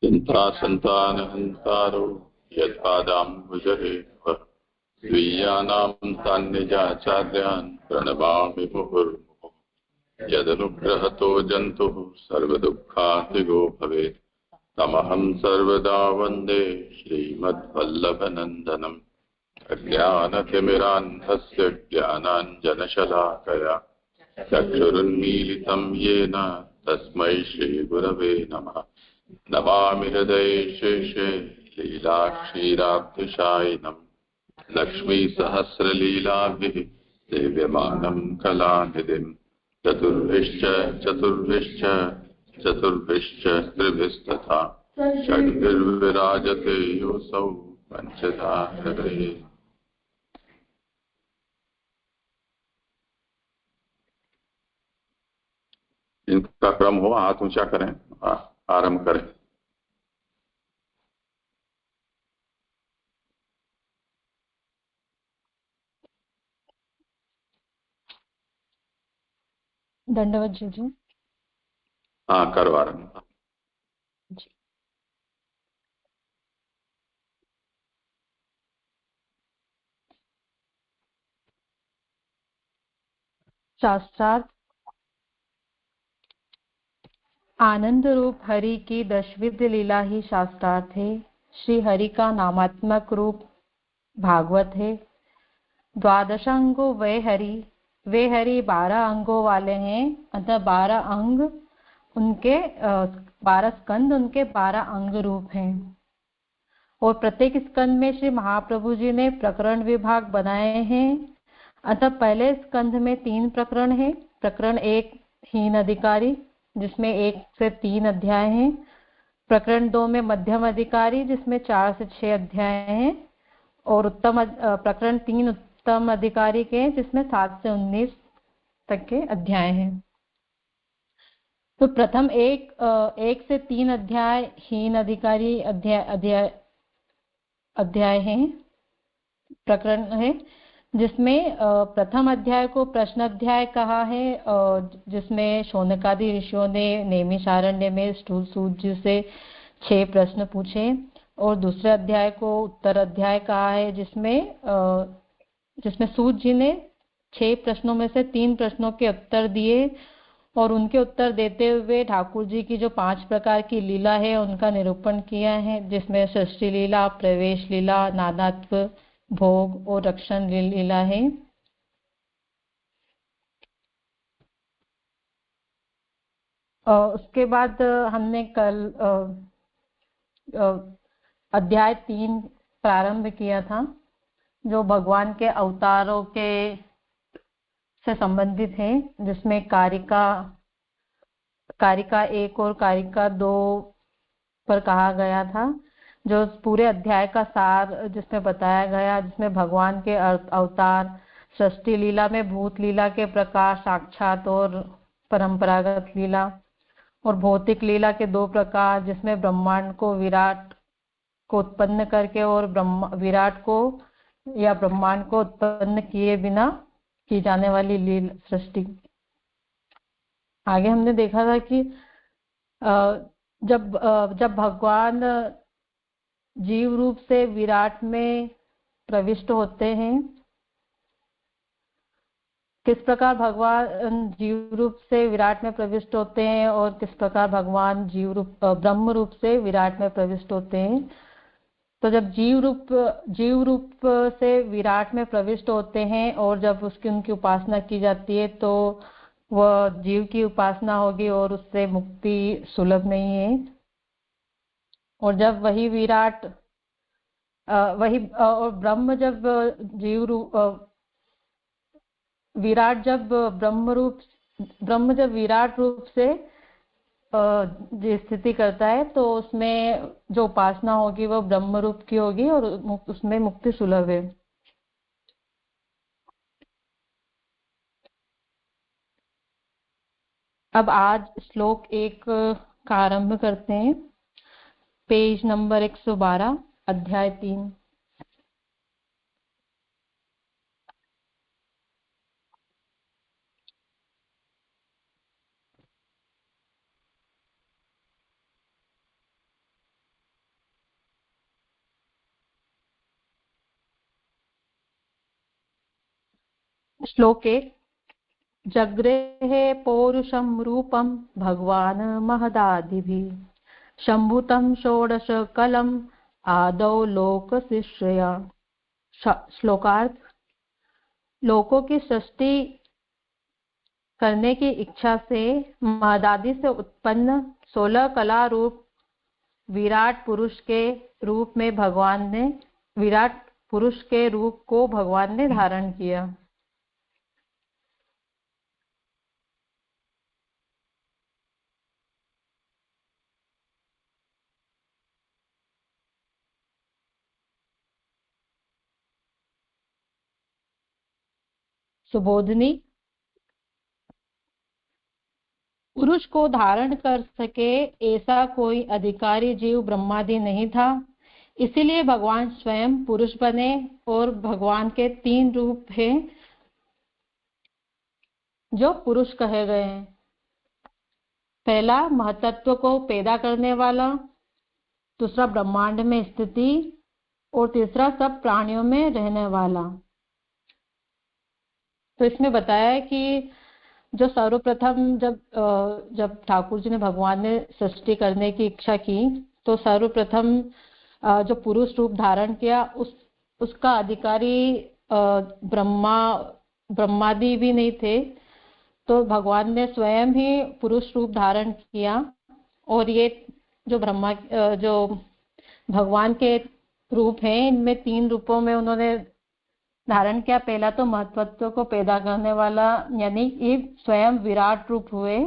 चिंता संतानहंतारो यत्पादाम्बुजरेव स्वीयानां तान्निजाचार्यान् प्रणमामि मुहुर्मुहुः। यदनुग्रहतो जन्तुः सर्वदुःखातिगो भवेत् तमहं सर्वदा वन्दे श्रीमद्वल्लभनन्दनम्। अज्ञानतिमिरान्धस्य ज्ञानाञ्जनशलाकया चक्षुरुन्मीलितं येन तस्मै श्रीगुरवे नमः। नमामि हृदये शेषे लीलाक्षीराब्धिशायिनम् लक्ष्मीसहस्रलीलाभिः सेव्यमानं कलानिधिम्। चतुर्भिश्च त्रिभिस्तथा षड्भिर्विराजते योऽसौ पञ्चधा हृदये। इनका क्रम हो, हाथ ऊंचा करें, आरंभ करें। दंडवत जी। हाँ, करो आरंभ। शास्त्रार्थ। आनंद रूप हरि की दशविध लीला ही शास्त्रार्थ है। श्री हरि का नामात्मक रूप भागवत है। द्वादशांगो वे हरि 12 अंगों वाले हैं, अतः 12 अंग उनके 12 स्कंद उनके 12 अंग रूप हैं। और प्रत्येक स्कंद में श्री महाप्रभु जी ने प्रकरण विभाग बनाए हैं। अतः पहले स्कंध में 3 प्रकरण हैं। प्रकरण 1 हीन अधिकारी, जिसमें 1 से 3 अध्याय हैं। प्रकरण 2 में मध्यम अधिकारी, जिसमें 4 से 6 अध्याय हैं। और प्रकरण 3 उत्तम अधिकारी के, जिसमें 7 से 19 तक के अध्याय हैं। तो प्रथम 1 से 3 अध्याय हीन अधिकारी अध्याय हैं, प्रकरण है, जिसमें प्रथम अध्याय को प्रश्न अध्याय कहा है, जिसमें शौनकादि ऋषियों ने नैमिषारण्य में सूत जी से 6 प्रश्न पूछे। और दूसरे अध्याय को उत्तर अध्याय कहा है, जिसमें सूत जी ने 6 प्रश्नों में से 3 प्रश्नों के उत्तर दिए और उनके उत्तर देते हुए ठाकुर जी की जो 5 प्रकार की लीला है उनका निरूपण किया है, जिसमें सृष्टि लीला, प्रवेश लीला, नानात्व, भोग और रक्षण लीला है। उसके बाद हमने कल अध्याय 3 प्रारंभ किया था, जो भगवान के अवतारों के से संबंधित है, जिसमें कारिका 1 और कारिका 2 पर कहा गया था। जो पूरे अध्याय का सार जिसमें बताया गया, जिसमें भगवान के अवतार, सृष्टि लीला में भूत लीला के प्रकार, साक्षात और परंपरागत लीला, और भौतिक लीला के 2 प्रकार, जिसमें ब्रह्मांड को विराट को उत्पन्न करके और विराट को या ब्रह्मांड को उत्पन्न किए बिना की जाने वाली लीला सृष्टि। आगे हमने देखा था कि जब भगवान जीव रूप से विराट में प्रविष्ट होते हैं, किस प्रकार भगवान जीव रूप से विराट में प्रविष्ट होते हैं और किस प्रकार भगवान ब्रह्म रूप से विराट में प्रविष्ट होते हैं। तो जब जीव रूप से विराट में प्रविष्ट होते हैं और जब उनकी उपासना की जाती है, तो वह जीव की उपासना होगी और उससे मुक्ति सुलभ नहीं है। और जब और ब्रह्म जब ब्रह्म जब विराट रूप से स्थिति करता है, तो उसमें जो उपासना होगी वह ब्रह्म रूप की होगी और उसमें मुक्ति सुलभ है। अब आज श्लोक 1 का आरंभ करते हैं। पेज नंबर 112, अध्याय 3। श्लोके जग्रेः पौरुषं रूपं भगवान् महदादिभिः शम्भुतं षोडशकलम् आदौ लोकशिष्यया। श्लोकार्थ, लोकों की सृष्टि करने की इच्छा से महदादि से उत्पन्न 16 कला रूप विराट पुरुष के रूप में भगवान ने विराट पुरुष के रूप को भगवान ने धारण किया। सुबोधनी, पुरुष को धारण कर सके ऐसा कोई अधिकारी जीव ब्रह्मादि नहीं था, इसीलिए भगवान स्वयं पुरुष बने और भगवान के 3 रूप हैं जो पुरुष कहे गए हैं। पहला महतत्व को पैदा करने वाला, दूसरा ब्रह्मांड में स्थिति और तीसरा सब प्राणियों में रहने वाला। तो इसमें बताया है कि जो सर्वप्रथम जब ठाकुर जी ने भगवान ने सृष्टि करने की इच्छा की तो सर्वप्रथम जो पुरुष रूप धारण किया उसका अधिकारी ब्रह्मादि भी नहीं थे, तो भगवान ने स्वयं ही पुरुष रूप धारण किया। और ये जो भगवान के रूप हैं इनमें 3 रूपों में उन्होंने धारण किया। पहला तो महत्वत्व को पैदा करने वाला यानी कि स्वयं विराट रूप हुए,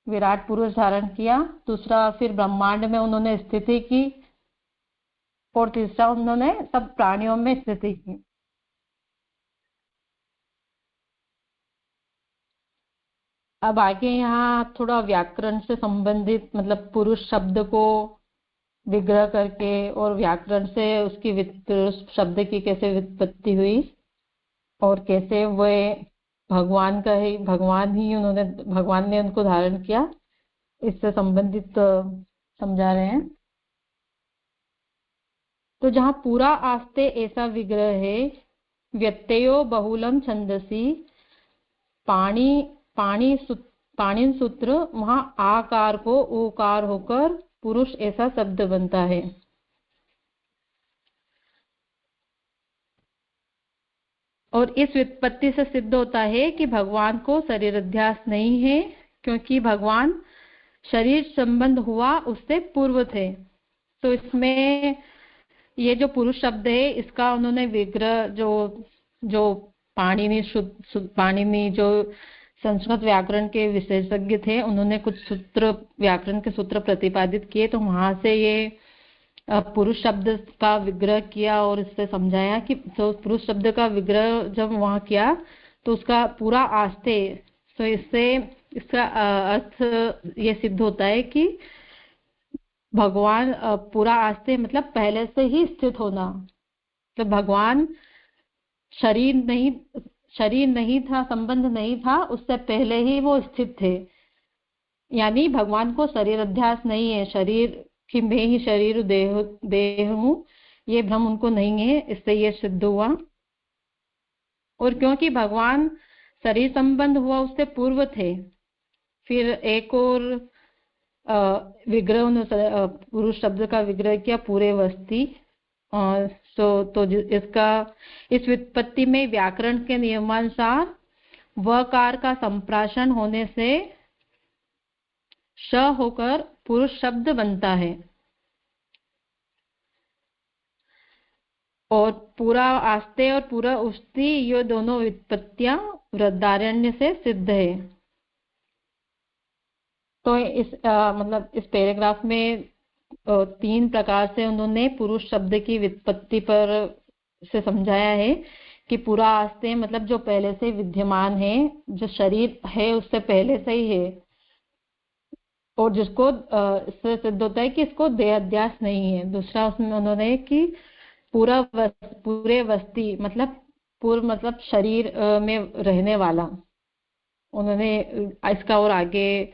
विराट पुरुष धारण किया। दूसरा फिर ब्रह्मांड में उन्होंने स्थिति की और तीसरा उन्होंने सब प्राणियों में स्थिति की। अब आगे यहाँ थोड़ा व्याकरण से संबंधित मतलब पुरुष शब्द को विग्रह करके और व्याकरण से उसकी पुरुष शब्द की कैसे व्युत्पत्ति हुई और कैसे वे भगवान ने उनको धारण किया, इससे संबंधित समझा रहे हैं। तो जहाँ पूरा आस्ते ऐसा विग्रह है, व्यत्ययो बहुलम छंदसी पाणी सूत्र, वहां आकार को ओकार होकर पुरुष ऐसा शब्द बनता है। और इस व्युत्पत्ति से सिद्ध होता है कि भगवान को शरीर अध्यास नहीं है, क्योंकि भगवान शरीर संबंध हुआ उससे पूर्व थे। तो इसमें ये जो पुरुष शब्द है इसका उन्होंने विग्रह जो पाणिनि जो संस्कृत व्याकरण के विशेषज्ञ थे उन्होंने कुछ सूत्र व्याकरण के सूत्र प्रतिपादित किए, तो वहां से ये पुरुष शब्द का विग्रह किया और इससे समझाया कि तो पुरुष शब्द का विग्रह जब वहां किया तो उसका पूरा आस्ते, तो इससे इसका अर्थ ये सिद्ध होता है कि भगवान पूरा आस्ते मतलब पहले से ही स्थित होना, तो भगवान शरीर नहीं था, संबंध नहीं था, उससे पहले ही वो स्थित थे। यानी भगवान को शरीर अध्यास नहीं है, शरीर कि मैं ही शरीर देह हूँ, ये भ्रम उनको नहीं है, इससे ये सिद्ध हुआ। और क्योंकि भगवान शरीर संबंध हुआ उससे पूर्व थे, फिर एक और विग्रह पुरुष शब्द का विग्रह किया पूरे वस्ती। तो इस व्युत्पत्ति में व्याकरण के नियमानुसार वकार का संप्राशन होने से श होकर पुरुष शब्द बनता है। और पूरा आस्ते और पूरा उष्टि ये दोनों व्युत्पत्तियां वृद्धारण्य से सिद्ध है। तो इस पैराग्राफ में 3 प्रकार से उन्होंने पुरुष शब्द की व्युत्पत्ति पर से समझाया है कि पूरा आस्ते मतलब जो पहले से विद्यमान है, जो शरीर है उससे पहले से ही है, और जिसको इससे सिद्ध होता है कि इसको देह अध्यास नहीं है। दूसरा उसमें उन्होंने कि पूरे वस्ती मतलब पूर्व मतलब शरीर में रहने वाला, उन्होंने इसका और आगे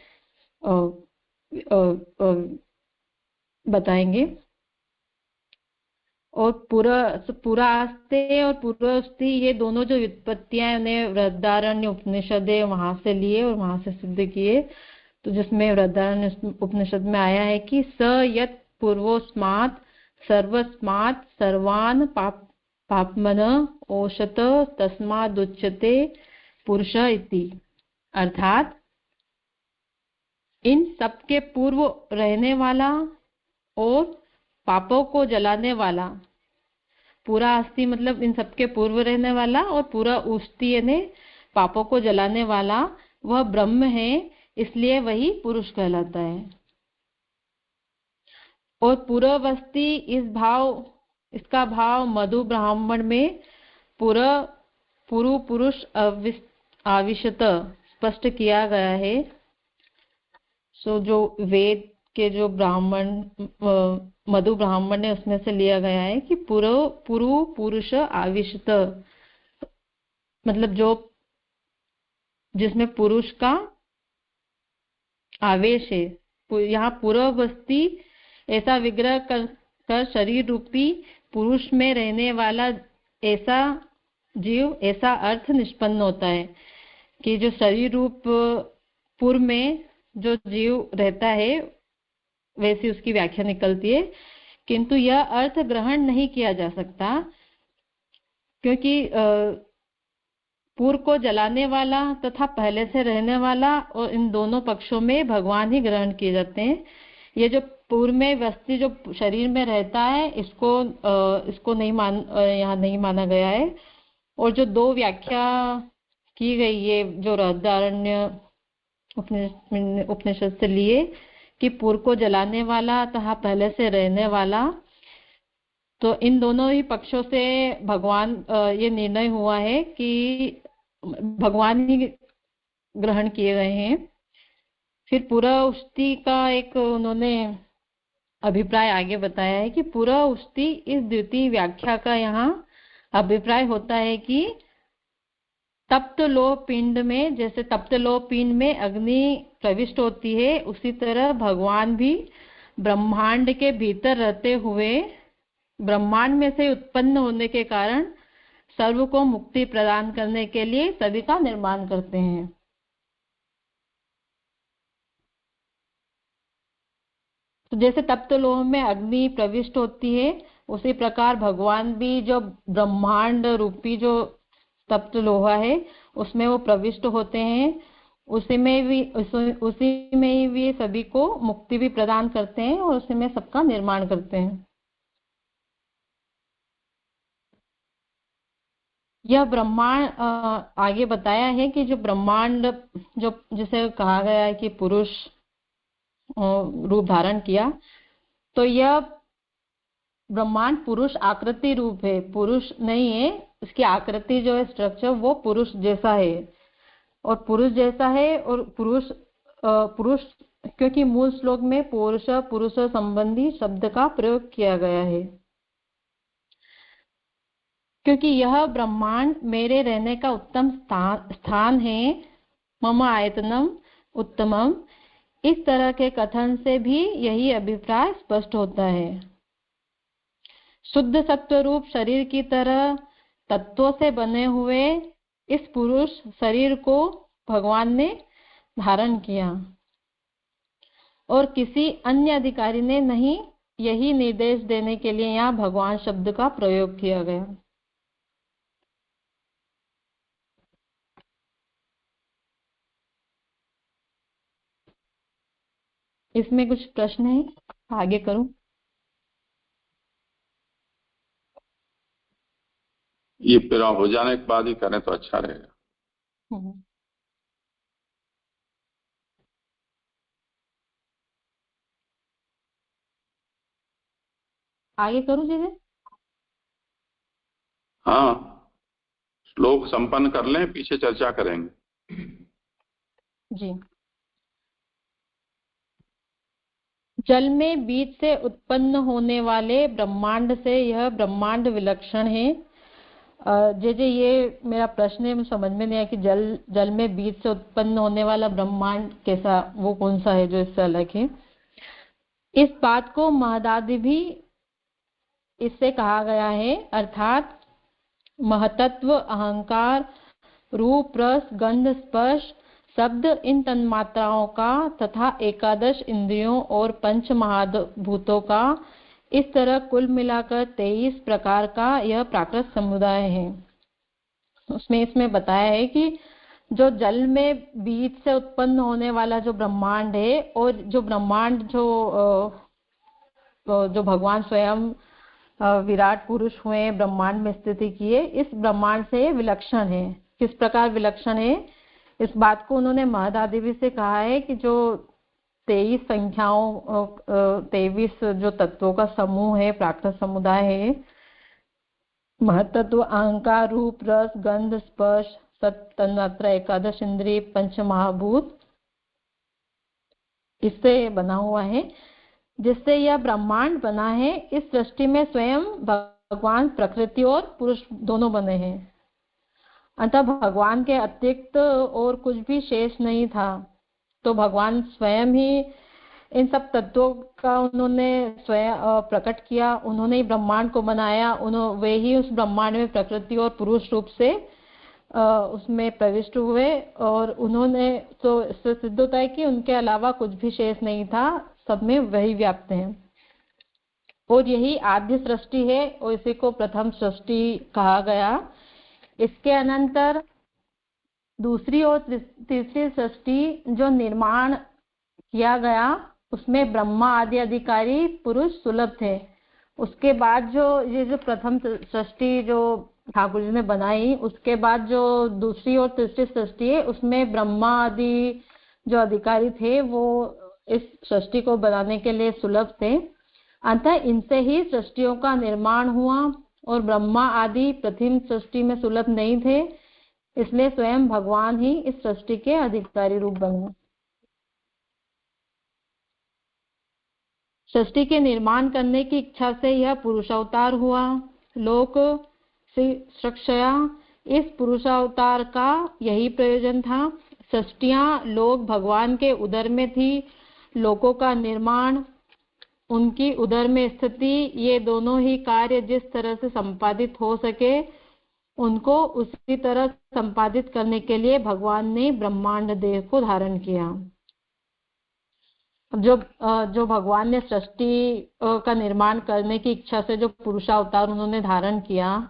बताएंगे। और पूरा आस्ते और पूर्वस्ति ये दोनों जो व्युत्पत्तियां उन्हें बृहदारण्य उपनिषद है वहां से लिए और वहां से सिद्ध किए। तो जिसमें बृहदारण्य उपनिषद में आया है कि स यत् पूर्वोस्मात् सर्वस्मात् सर्वान् पाप्मन ओषत तस्मादुच्यते पुरुष इति। अर्थात इन सबके पूर्व रहने वाला और पापों को जलाने वाला, पूरा अस्थि मतलब इन सबके पूर्व रहने वाला और पूरा उष्टि यानी पापों को जलाने वाला वह ब्रह्म है, इसलिए वही पुरुष कहलाता है। और पूर्ववस्थी इसका भाव मधु ब्राह्मण में पुरु पुरुष आविशत स्पष्ट किया गया है। सो जो वेद के जो मधु ब्राह्मण है उसमें से लिया गया है कि पुरु पुरुष आविशत मतलब जो जिसमें पुरुष का आवेश है। यहाँ पूर्ववस्थी ऐसा विग्रह कर शरीर रूपी पुरुष में रहने वाला ऐसा जीव, ऐसा अर्थ निष्पन्न होता है कि जो शरीर रूप पूर्व में जो जीव रहता है वैसी उसकी व्याख्या निकलती है। किंतु यह अर्थ ग्रहण नहीं किया जा सकता क्योंकि पूर्व को जलाने वाला तथा पहले से रहने वाला और इन दोनों पक्षों में भगवान ही ग्रहण किए जाते हैं। ये जो पूर्व में वस्तु जो शरीर में रहता है इसको यहाँ नहीं माना गया है। और जो दो व्याख्या की गई है जो बृहदारण्य उपनिषद से लिए कि पूर्व को जलाने वाला तथा पहले से रहने वाला, तो इन दोनों ही पक्षों से भगवान ये निर्णय हुआ है कि भगवान ही ग्रहण किए गए हैं। फिर पूरा उष्टि का एक उन्होंने अभिप्राय आगे बताया है कि पूरा उष्टि इस द्वितीय व्याख्या का यहाँ अभिप्राय होता है कि तप्त लोह पिंड में, जैसे तप्त लोह पिंड में अग्नि प्रविष्ट होती है, उसी तरह भगवान भी ब्रह्मांड के भीतर रहते हुए ब्रह्मांड में से उत्पन्न होने के कारण सर्व को मुक्ति प्रदान करने के लिए सभी का निर्माण करते हैं। तो जैसे तप्त लोह में अग्नि प्रविष्ट होती है उसी प्रकार भगवान भी जो ब्रह्मांड रूपी जो तप्त लोहा है उसमें वो प्रविष्ट होते हैं, उसी में ही भी सभी को मुक्ति भी प्रदान करते हैं और उसी में सबका निर्माण करते हैं। यह ब्रह्मांड आगे बताया है कि जो ब्रह्मांड जो जिसे कहा गया है कि पुरुष रूप धारण किया, तो यह ब्रह्मांड पुरुष आकृति रूप है, पुरुष नहीं है। इसकी आकृति जो है स्ट्रक्चर वो पुरुष जैसा है और पुरुष जैसा है और पुरुष क्योंकि मूल श्लोक में पुरुष संबंधी शब्द का प्रयोग किया गया है, क्योंकि यह ब्रह्मांड मेरे रहने का उत्तम स्थान है। मम आयतनम उत्तमम, इस तरह के कथन से भी यही अभिप्राय स्पष्ट होता है। शुद्ध सत्व रूप शरीर की तरह तत्वों से बने हुए इस पुरुष शरीर को भगवान ने धारण किया और किसी अन्य अधिकारी ने नहीं। यही निर्देश देने के लिए यहाँ भगवान शब्द का प्रयोग किया गया। इसमें कुछ प्रश्न है? आगे करूं? ये पूरा हो जाने के बाद ही करें तो अच्छा रहेगा। आगे करूं जी? हाँ, श्लोक संपन्न कर लें, पीछे चर्चा करेंगे जी। जल में बीज से उत्पन्न होने वाले ब्रह्मांड से यह ब्रह्मांड विलक्षण है। ये मेरा प्रश्न है, समझ में नहीं आया कि जल में बीज से उत्पन्न होने वाला ब्रह्मांड कैसा, वो कौन सा है जो इससे अलग है। इस बात को महदादि भी इससे कहा गया है, अर्थात महतत्व, अहंकार, रूप, रस, गंध, स्पर्श, शब्द, इन तन्मात्राओं का तथा एकादश इंद्रियों और पंच महाभूतों का, इस तरह कुल मिलाकर 23 प्रकार का यह प्राकृत समुदाय है। इसमें बताया है कि जो जल में बीज से उत्पन्न होने वाला जो ब्रह्मांड है, और जो ब्रह्मांड जो भगवान स्वयं विराट पुरुष हुए, ब्रह्मांड में स्थिति किए, इस ब्रह्मांड से विलक्षण है। किस प्रकार विलक्षण है, इस बात को उन्होंने महदादेवी से कहा है कि जो 23 संख्याओं, 23 जो तत्वों का समूह है, प्राकृत समुदाय है, महतत्व, अहंकार, रूप, रस, गंध, स्पर्श, सत, तन्मात्रा, एकादश इंद्रिय, पंच महाभूत, इससे बना हुआ है, जिससे यह ब्रह्मांड बना है। इस सृष्टि में स्वयं भगवान, प्रकृति और पुरुष दोनों बने हैं, अतः भगवान के अतिरिक्त और कुछ भी शेष नहीं था। तो भगवान स्वयं ही इन सब तत्वों का उन्होंने स्वयं प्रकट किया, उन्होंने ही ब्रह्मांड को बनाया, वे ही उस ब्रह्मांड में प्रकृति और पुरुष रूप से उसमें प्रविष्ट हुए, और उन्होंने, तो इससे सिद्ध होता है कि उनके अलावा कुछ भी शेष नहीं था, सब में वही व्याप्त है, और यही आद्य सृष्टि है, और इसी को प्रथम सृष्टि कहा गया। इसके अनंतर दूसरी और तीसरी सृष्टि जो निर्माण किया गया, उसमें ब्रह्मा आदि अधिकारी पुरुष सुलभ थे। उसके बाद जो प्रथम सृष्टि जो ठाकुर जी ने बनाई, उसके बाद जो दूसरी और तीसरी सृष्टि है, उसमें ब्रह्मा आदि जो अधिकारी थे वो इस सृष्टि को बनाने के लिए सुलभ थे, अतः इनसे ही सृष्टियों का निर्माण हुआ, और ब्रह्मा आदि प्रथम सृष्टि में सुलभ नहीं थे, इसलिए स्वयं भगवान ही इस सृष्टि के अधिकारी रूप बने। सृष्टि के निर्माण करने की इच्छा से यह पुरुषावतार हुआ। लोक सृष्टया, इस पुरुषावतार का यही प्रयोजन था। सृष्टियां लोग भगवान के उदर में थी, लोकों का निर्माण, उनकी उदर में स्थिति, ये दोनों ही कार्य जिस तरह से संपादित हो सके, उनको उसी तरह संपादित करने के लिए भगवान ने ब्रह्मांड देह को धारण किया। जो भगवान ने सृष्टि का निर्माण करने की इच्छा से जो पुरुषावतार उन्होंने धारण किया,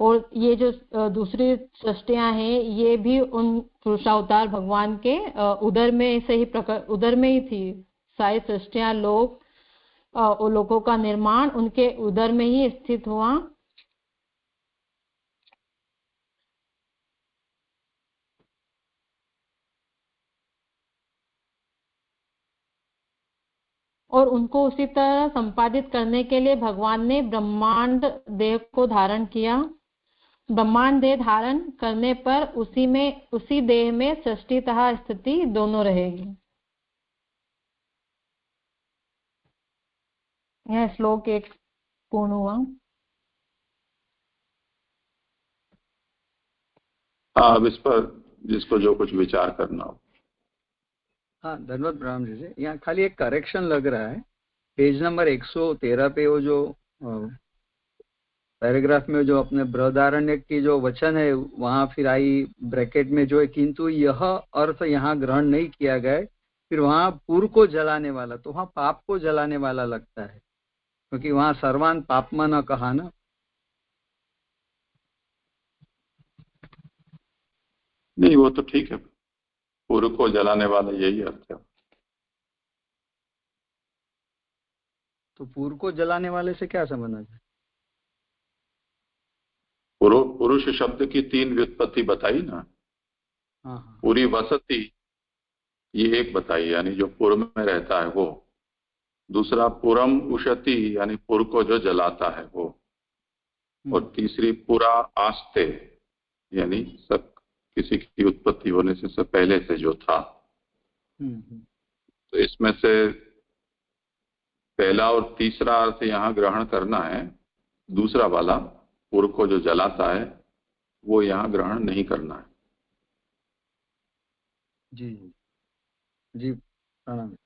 और ये जो दूसरी सृष्टियां हैं, ये भी उन पुरुषावतार भगवान के उदर में से ही उदर में ही थी। सारी सृष्टियां लोगों का निर्माण उनके उदर में ही स्थित हुआ। और उनको उसी तरह संपादित करने के लिए भगवान ने ब्रह्मांड देह को धारण किया। ब्रह्मांड देह धारण करने पर उसी देह में सृष्टि तथा स्थिति दोनों रहेगी। यह श्लोक 1 पूर्ण हुआ। अब इस पर जिसको जो कुछ विचार करना हो। हाँ, धन्यवाद ब्रह्म जी से। यहाँ खाली एक करेक्शन लग रहा है, पेज नंबर 113 पे वो जो पैराग्राफ में जो अपने बृहदारण्यक की जो वचन है, वहां फिर आई ब्रैकेट में जो है, किंतु यह अर्थ यहाँ ग्रहण नहीं किया गया, फिर वहां पूर्व को जलाने वाला, तो वहां पाप को जलाने वाला लगता है, क्योंकि वहां सर्वान पापमा न कहा ना। नहीं, वो तो ठीक है, पूर्व को जलाने वाला यही अर्थ है। तो पूर्व को जलाने वाले से क्या संबंध है? पुरुष शब्द की 3 व्युत्पत्ति बताई ना। हाँ, पूरी वसती, ये एक बताई, यानी जो पूर्व में रहता है वो। दूसरा पुरम उशति, यानी पूर्व को जो जलाता है वो। और तीसरी पुरा आस्ते, यानी सब किसी की उत्पत्ति होने से सब पहले से जो था। तो इसमें से पहला और तीसरा अर्थ यहाँ ग्रहण करना है, दूसरा वाला पूर्व को जो जलाता है वो यहाँ ग्रहण नहीं करना है। जी जी, प्रणाम।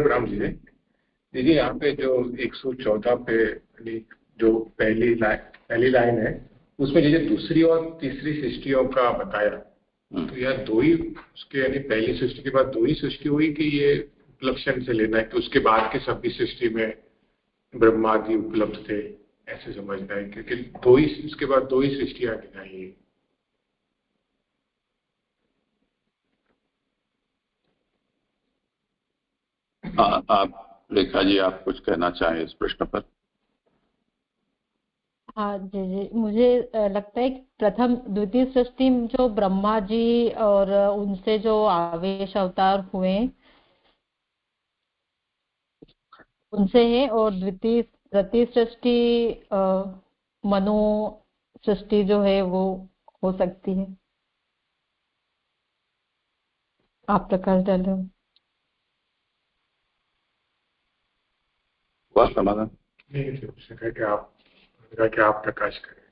राम जी, दीदी यहाँ पे जो 114 पे जो पहली लाइन है उसमें जैसे दूसरी और तीसरी सृष्टियों का बताया, तो यह दो ही उसके यानी पहली सृष्टि के बाद दो ही सृष्टि हुई कि ये उपलक्षण से लेना है कि उसके बाद के सभी सृष्टि में ब्रह्मादि उपलब्ध थे, ऐसे समझना है क्योंकि दो ही उसके बाद दो ही सृष्टियां गिनाई है। आप रेखा जी आप कुछ कहना चाहें इस प्रश्न पर? हाँ जी जी, मुझे लगता है कि प्रथम द्वितीय सृष्टि में जो ब्रह्मा जी और उनसे जो आवेश अवतार हुए उनसे है, और द्वितीय तृतीय सृष्टि मनु सृष्टि जो है वो हो सकती है। आप प्रकाश डाल रहे हो? वह समाधान कि आप प्रकाश करें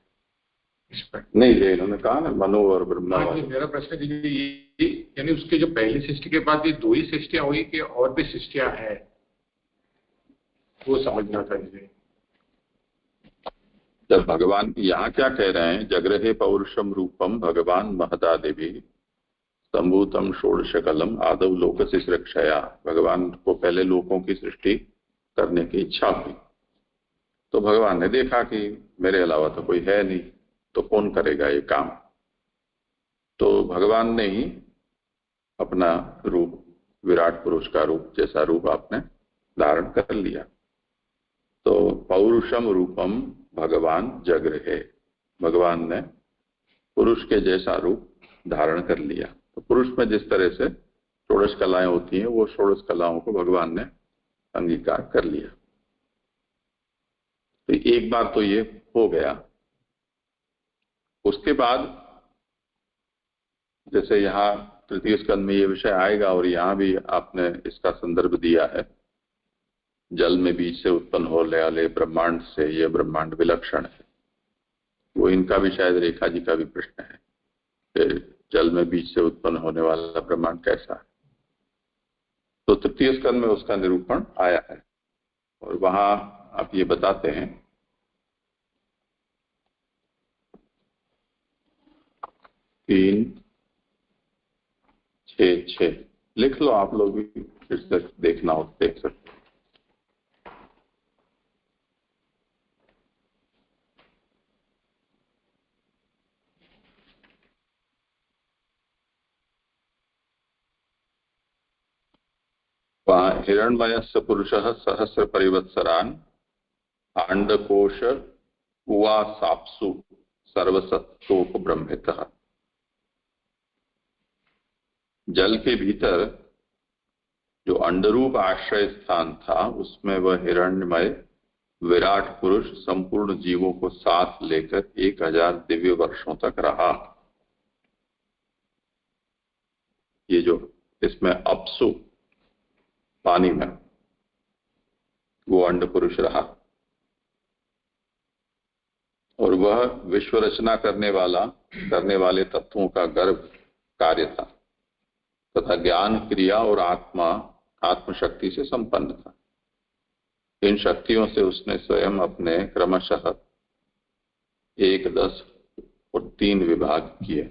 इस पर। नहीं, ये इन्होंने कहा ना मनु और ब्रह्मा। मेरा प्रश्न दीजिए यानी उसके जो पहली सृष्टि के बाद ये दो ही सृष्टियां हुई कि और भी सृष्टियां हैं, वो समझना था मुझे। जब भगवान यहाँ क्या कह रहे हैं, जगृहे पौरुषम रूपम भगवान महदादेवी संभूतम षोडशकलम आदव लोक से सुरक्षया। भगवान को पहले लोकों की सृष्टि करने की इच्छा हुई, तो भगवान ने देखा कि मेरे अलावा तो कोई है नहीं, तो कौन करेगा ये काम। तो भगवान ने ही अपना रूप, विराट पुरुष का रूप जैसा रूप आपने धारण कर लिया। तो पौरुषम रूपम भगवान जगृहे, भगवान ने पुरुष के जैसा रूप धारण कर लिया। तो पुरुष में जिस तरह से षोडश कलाएं होती हैं, वो षोडश कलाओं को भगवान ने अंगीकार कर लिया। तो एक बार तो ये हो गया। उसके बाद जैसे यहाँ तृतीय स्कंद में ये विषय आएगा और यहाँ भी आपने इसका संदर्भ दिया है, जल में बीज से उत्पन्न हो ले ब्रह्मांड से ये ब्रह्मांड विलक्षण है। वो इनका भी शायद रेखा जी का भी प्रश्न है कि जल में बीज से उत्पन्न होने वाला ब्रह्मांड कैसा है। तो तृतीय स्कंद में उसका निरूपण आया है और वहां आप ये बताते हैं 3:6 लिख लो, आप लोग भी फिर से देखना हो देख सकते। हिरण्मयस्य पुरुषः सहस्र परिवत्सरान् आंडकोश उवासाप्सु सर्वसत्तोपब्रह्मितः। जल के भीतर जो अंडरूप आश्रय स्थान था, उसमें वह हिरण्मय विराट पुरुष संपूर्ण जीवों को साथ लेकर 1000 दिव्य वर्षों तक रहा। ये जो इसमें अपसु पानी में वो अंड पुरुष रहा और वह विश्व रचना करने वाले तत्वों का गर्भ कार्य था तथा ज्ञान, क्रिया और आत्म शक्ति से संपन्न था। इन शक्तियों से उसने स्वयं अपने क्रमशः 1, 10 और 3 विभाग किए।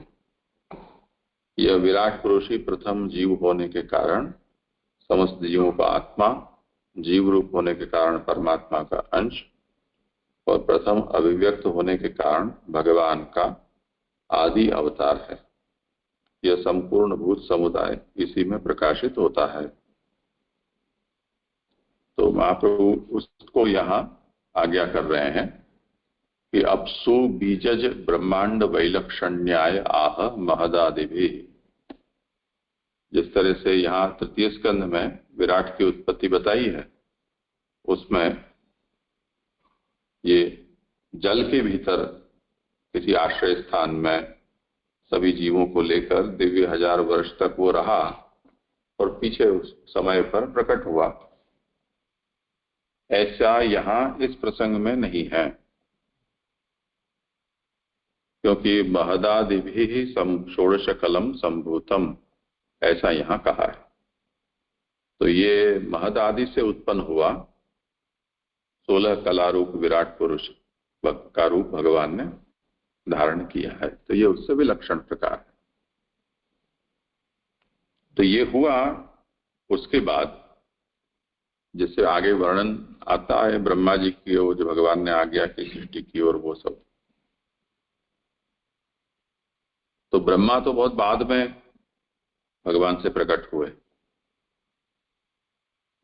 यह विराट पुरुष ही प्रथम जीव होने के कारण समस्त जीवों का आत्मा, जीव रूप होने के कारण परमात्मा का अंश और प्रथम अभिव्यक्त होने के कारण भगवान का आदि अवतार है। यह संपूर्ण भूत समुदाय इसी में प्रकाशित होता है। तो महाप्रभु उसको यहाँ आज्ञा कर रहे हैं कि अपसु बीजज ब्रह्मांड वैलक्षण्याय आह महदादि भी। जिस तरह से यहाँ तृतीय स्कंध में विराट की उत्पत्ति बताई है, उसमें ये जल के भीतर किसी आश्रय स्थान में सभी जीवों को लेकर दिव्य 1000 वर्ष तक वो रहा और पीछे उस समय पर प्रकट हुआ। ऐसा यहाँ इस प्रसंग में नहीं है, क्योंकि महदादि भी षोडश कलम संभूतम ऐसा यहाँ कहा है। तो ये महदादि से उत्पन्न हुआ 16 कला रूप विराट पुरुष का रूप भगवान ने धारण किया है। तो ये उससे भी लक्षण प्रकार है। तो ये हुआ। उसके बाद जिससे आगे वर्णन आता है ब्रह्मा जी की, वो जो भगवान ने आज्ञा की सृष्टि की और वो सब। तो ब्रह्मा तो बहुत बाद में भगवान से प्रकट हुए,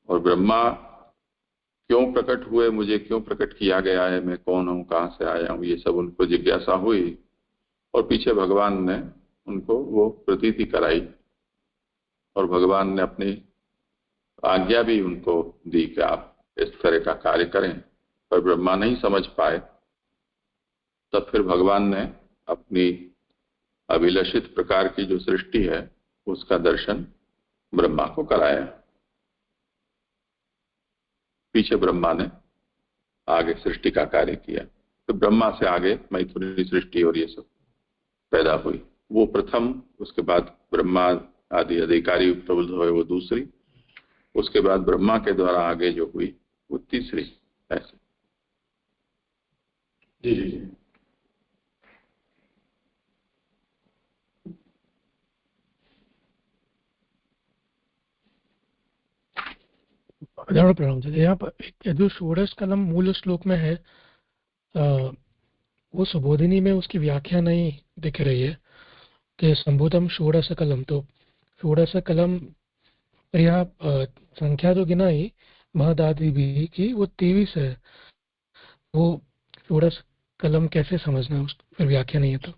और ब्रह्मा क्यों प्रकट हुए, मुझे क्यों प्रकट किया गया है, मैं कौन हूं, कहां से आया हूं, ये सब उनको जिज्ञासा हुई। और पीछे भगवान ने उनको वो प्रतीति कराई, और भगवान ने अपनी आज्ञा भी उनको दी कि आप इस तरह का कार्य करें। पर ब्रह्मा नहीं समझ पाए। तब फिर भगवान ने अपनी अभिलषित प्रकार की जो सृष्टि है उसका दर्शन ब्रह्मा को कराया। पीछे ब्रह्मा ने आगे सृष्टि का कार्य किया। तो ब्रह्मा से आगे मैथुनी सृष्टि और ये सब पैदा हुई, वो प्रथम। उसके बाद ब्रह्मा आदि अधिकारी प्रबुद्ध हुए, वो दूसरी। उसके बाद ब्रह्मा के द्वारा आगे जो हुई वो तीसरी। ऐसे। जी जी जी। प्रणाम जी। यहाँ पर जो षोडश कलम मूल श्लोक में है, वो सुबोधिनी में उसकी व्याख्या नहीं दिख रही है कि संभूतम षोडश कलम। तो षोडश कलम पर यहाँ संख्या तो गिना ही महदादि भी की, वो 23 है। वो षोडश कलम कैसे समझना, उस पर व्याख्या नहीं है। तो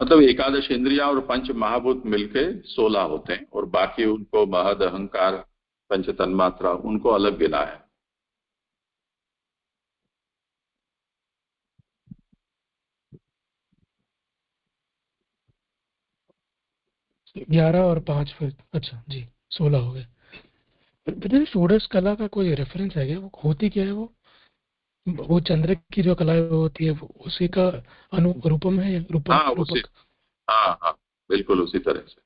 मतलब एकादश इंद्रिया और पंच महाभूत मिलके 16 होते हैं, और बाकी उनको महद, अहंकार, पंच तन्मात्रा, उनको अलग गिना है। ग्यारह और 5 फिर, अच्छा जी 16 हो गए। फिर षोडश कला का कोई रेफरेंस है क्या? वो होती क्या है? वो चंद्र की जो कला होती है वो उसी का अनुरूपम है या हाँ उसी, रूपक? हाँ हाँ, बिल्कुल उसी तरह से।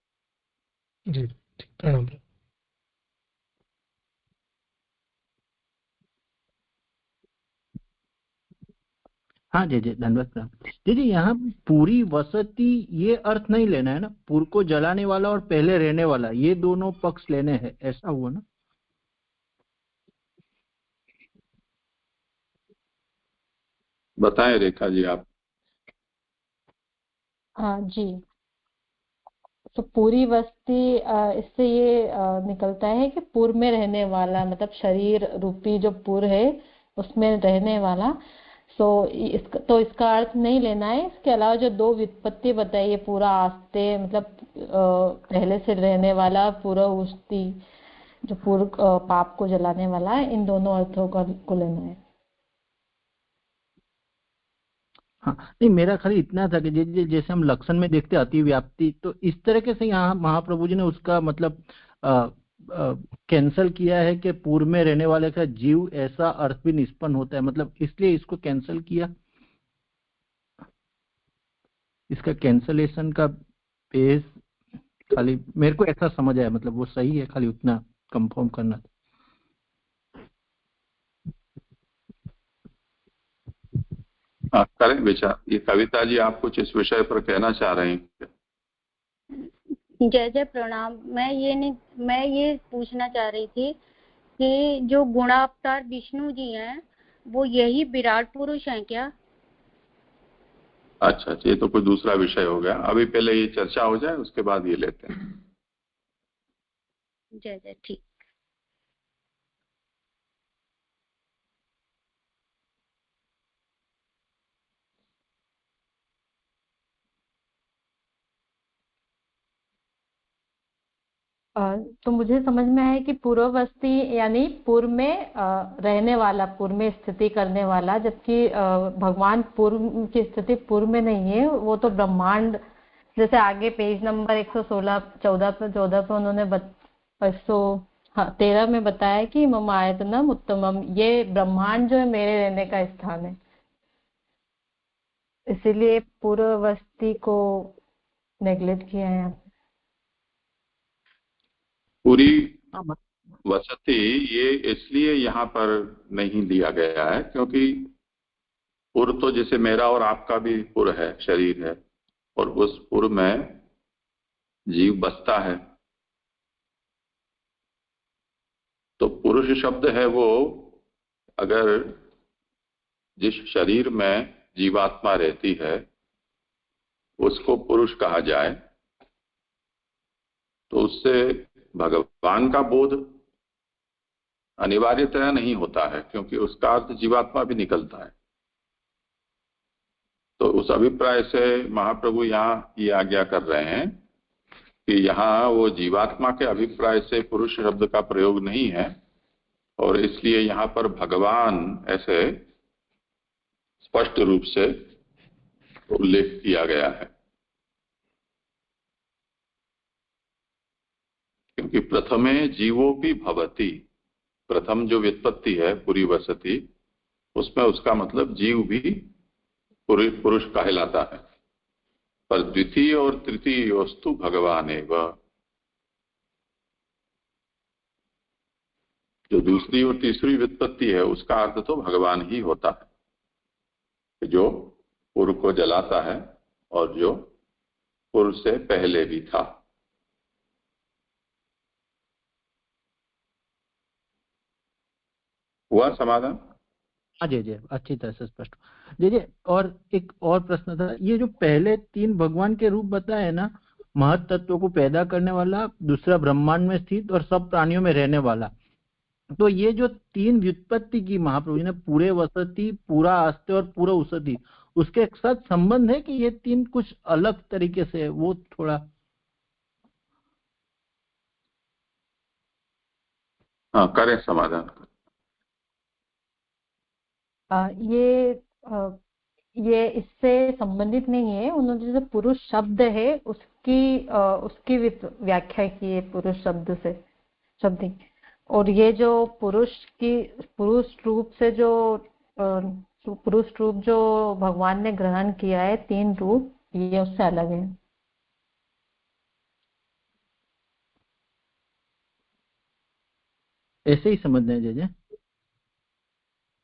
जी ठीक, प्रणाम। हाँ जी जी, धन्यवाद प्रणाम। जी जी, यहाँ पूरी वसती ये अर्थ नहीं लेना है ना, पूर को जलाने वाला और पहले रहने वाला, ये दोनों पक्ष लेने हैं, ऐसा हुआ ना? बताएं रेखा जी आप। हाँ जी। तो पूरी वस्ती, इससे ये निकलता है कि पूर्व में रहने वाला, मतलब शरीर रूपी जो पूर्व है उसमें रहने वाला। तो इसका अर्थ नहीं लेना है। इसके अलावा जो दो व्युत्पत्ति बताई है, पूरा आस्ते मतलब पहले से रहने वाला, पूरा उष्टि जो पूर्व पाप को जलाने वाला है, इन दोनों अर्थों को लेना है। हाँ नहीं, मेरा खाली इतना था कि जैसे हम लक्षण में देखते अतिव्याप्ति, तो इस तरीके से यहाँ महाप्रभु जी ने उसका मतलब कैंसल किया है कि पूर्व में रहने वाले का जीव, ऐसा अर्थ भी निष्पन्न होता है, मतलब इसलिए इसको कैंसल किया। इसका कैंसलेशन का बेस खाली मेरे को ऐसा समझ आया, मतलब वो सही है, खाली उतना कंफर्म करना था। हाँ करें विचार। ये कविता जी आप कुछ इस विषय पर कहना चाह रहे हैं? जय जय प्रणाम। मैं ये पूछना चाह रही थी कि जो गुणावतार विष्णु जी हैं वो यही विराट पुरुष हैं क्या? अच्छा, ये तो कोई दूसरा विषय हो गया। अभी पहले ये चर्चा हो जाए, उसके बाद ये लेते हैं। जय जय, ठीक। तो मुझे समझ में आया कि पूर्ववस्थी यानी पूर्व में रहने वाला, पूर्व में स्थिति करने वाला, जबकि भगवान पूर्व की स्थिति पूर्व में नहीं है, वो तो ब्रह्मांड। जैसे आगे पेज नंबर 116 14 पे उन्होंने 113 में बताया कि मम आयतनम उत्तमम, ये ब्रह्मांड जो है मेरे रहने का स्थान है। इसीलिए पूर्ववस्थी को नेग्लेक्ट किया है। पूरी हाँ वसति ये इसलिए यहाँ पर नहीं दिया गया है क्योंकि पुर तो जैसे मेरा और आपका भी पुर है, शरीर है, और उस पुर में जीव बसता है। तो पुरुष शब्द है वो अगर जिस शरीर में जीवात्मा रहती है उसको पुरुष कहा जाए तो उससे भगवान का बोध अनिवार्यतया नहीं होता है, क्योंकि उसका अर्थ जीवात्मा भी निकलता है। तो उस अभिप्राय से महाप्रभु यहाँ ये आज्ञा कर रहे हैं कि यहाँ वो जीवात्मा के अभिप्राय से पुरुष शब्द का प्रयोग नहीं है, और इसलिए यहाँ पर भगवान ऐसे स्पष्ट रूप से उल्लेख किया गया है। क्योंकि प्रथमे जीवोपि भवति, प्रथम जो व्युत्पत्ति है पूरी वसति, उसमें उसका मतलब जीव भी पुरुष कहलाता है। पर द्वितीय और तृतीय वस्तु भगवान एवं, जो दूसरी और तीसरी व्युत्पत्ति है उसका अर्थ तो भगवान ही होता है, जो पुर को जलाता है और जो पुर से पहले भी था। हुआ समाधान? हाँ जी जी, अच्छी तरह से स्पष्ट। जी जी, और एक और प्रश्न था, ये जो पहले 3 भगवान के रूप बताए ना, महत तत्व को पैदा करने वाला, दूसरा ब्रह्मांड में स्थित और सब प्राणियों में रहने वाला, तो ये जो 3 व्युत्पत्ति की महाप्रभु जी ने, पूरे वसति, पूरा आस्ते और पूरा उसति, उसके साथ संबंध है कि ये 3 कुछ अलग तरीके से, वो थोड़ा? हाँ, करें समाधान। ये इससे संबंधित नहीं है। उन्होंने जो पुरुष शब्द है उसकी व्याख्या की है पुरुष शब्द से, शब्द। और ये जो पुरुष रूप जो भगवान ने ग्रहण किया है, 3 रूप, ये उससे अलग है। ऐसे ही समझना है जय।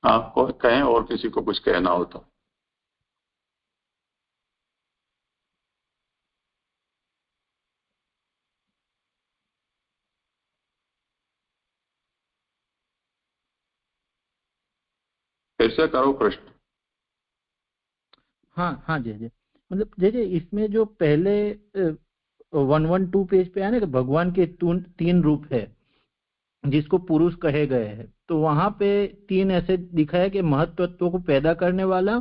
हाँ, कहें और किसी को कुछ कहना हो तो। फिर से करो प्रश्न। हाँ हाँ जय जय, मतलब जय इसमें जो पहले 112 पेज पे है ना कि भगवान के 3 रूप है जिसको पुरुष कहे गए हैं, तो वहां पे 3 ऐसे दिखा है कि महत्त्व को पैदा करने वाला,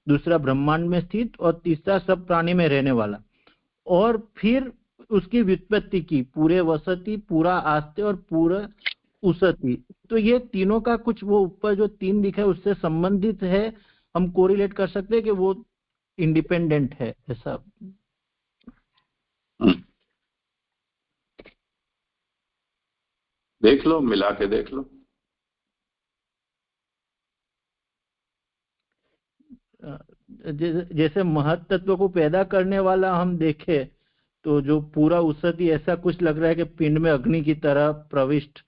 दूसरा ब्रह्मांड में स्थित और तीसरा सब प्राणी में रहने वाला। और फिर उसकी व्युत्पत्ति की, पूरे वसति, पूरा आस्ते और पूरा उसति। तो ये तीनों का कुछ वो ऊपर जो 3 दिखा है उससे संबंधित है, हम कोरिलेट कर सकते हैं कि वो इंडिपेंडेंट है, ऐसा? देख लो, मिला के देख लो। जैसे महत्त्व को पैदा करने वाला हम देखें तो जो पूरा उसति, ऐसा कुछ लग रहा है कि पिंड में अग्नि की तरह प्रविष्ट,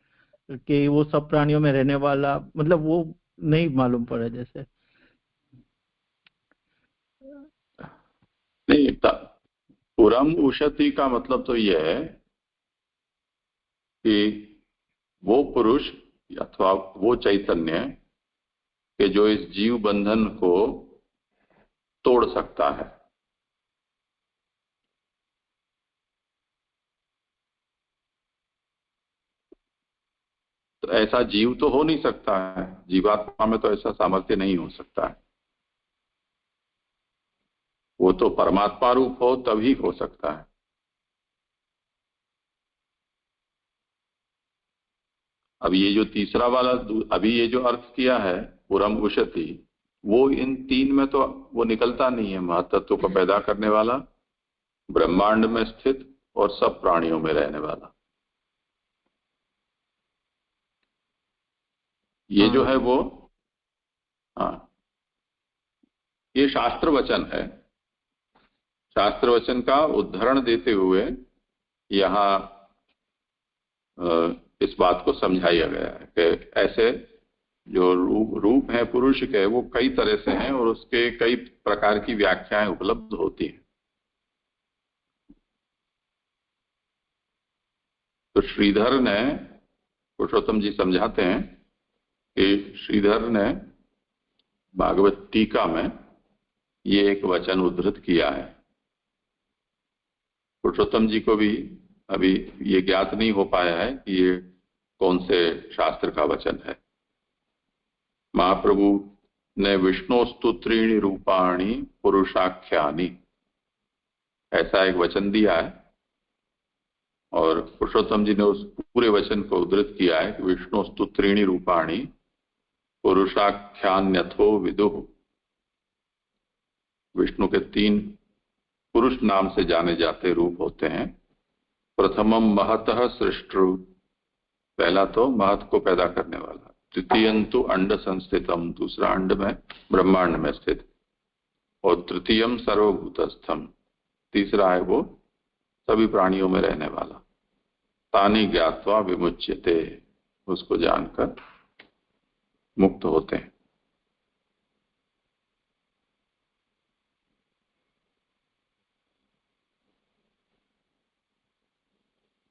कि वो सब प्राणियों में रहने वाला, मतलब वो नहीं मालूम पड़ा जैसे। नहीं, पुरम उषति का मतलब तो यह है कि वो पुरुष अथवा वो चैतन्य कि जो इस जीव बंधन को तोड़ सकता है। तो ऐसा जीव तो हो नहीं सकता है, जीवात्मा में तो ऐसा सामर्थ्य नहीं हो सकता है। वो तो परमात्मा रूप हो तभी हो सकता है। अब ये जो तीसरा वाला, अभी ये जो अर्थ किया है पुरम उषति, वो इन 3 में तो वो निकलता नहीं है। महत्त्व को पैदा करने वाला, ब्रह्मांड में स्थित और सब प्राणियों में रहने वाला, ये जो है वो, हाँ, ये शास्त्र वचन है। शास्त्र वचन का उद्धरण देते हुए यहाँ इस बात को समझाया गया है कि ऐसे जो रूप है पुरुष के वो कई तरह से हैं और उसके कई प्रकार की व्याख्याएं उपलब्ध होती हैं। तो श्रीधर ने, पुरुषोत्तम जी समझाते हैं कि श्रीधर ने भागवत टीका में ये एक वचन उद्धृत किया है। पुरुषोत्तम जी को भी अभी ये ज्ञात नहीं हो पाया है कि ये कौन से शास्त्र का वचन है। महाप्रभु ने विष्णुस्तु त्रीणि रूपाणि पुरुषाख्यानि ऐसा एक वचन दिया है और पुरुषोत्तम जी ने उस पूरे वचन को उद्धृत किया है कि विष्णुस्तु त्रीणि रूपाणि पुरुषाख्यान्यथो विदुः। विष्णु के 3 पुरुष नाम से जाने जाते रूप होते हैं। प्रथमम महतः सृष्टु, पहला तो महत को पैदा करने वाला। द्वितीयंतु अंड संस्थितम, दूसरा अंड में ब्रह्मांड में स्थित। और तृतीयम सर्वभूतस्थम, तीसरा है वो सभी प्राणियों में रहने वाला। तानि ज्ञात्वा विमुच्यते, उसको जानकर मुक्त होते हैं।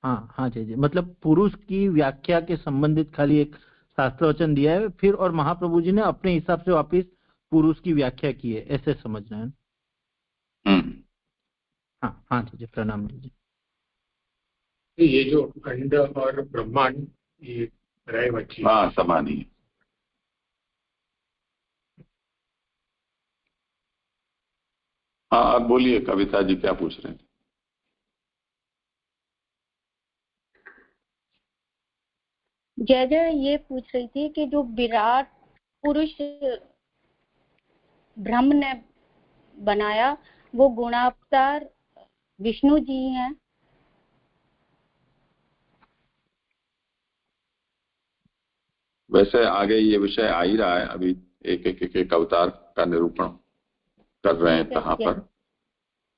हाँ जी, मतलब पुरुष की व्याख्या के संबंधित खाली एक शास्त्र वचन दिया है, फिर और महाप्रभु जी ने अपने हिसाब से वापिस पुरुष की व्याख्या की है, ऐसे समझना है। हाँ जी, प्रणाम जी। ये जो अंड और ब्रह्मांड ये राय बच्ची समान ही। हाँ आप बोलिए कविता जी, क्या पूछ रहे हैं? जय जय ये पूछ रही थी कि जो विराट पुरुष ब्रह्म ने बनाया वो गुणावतार विष्णु जी हैं। वैसे आगे ये विषय आ ही रहा है, अभी एक एक अवतार का निरूपण कर रहे हैं कहाँ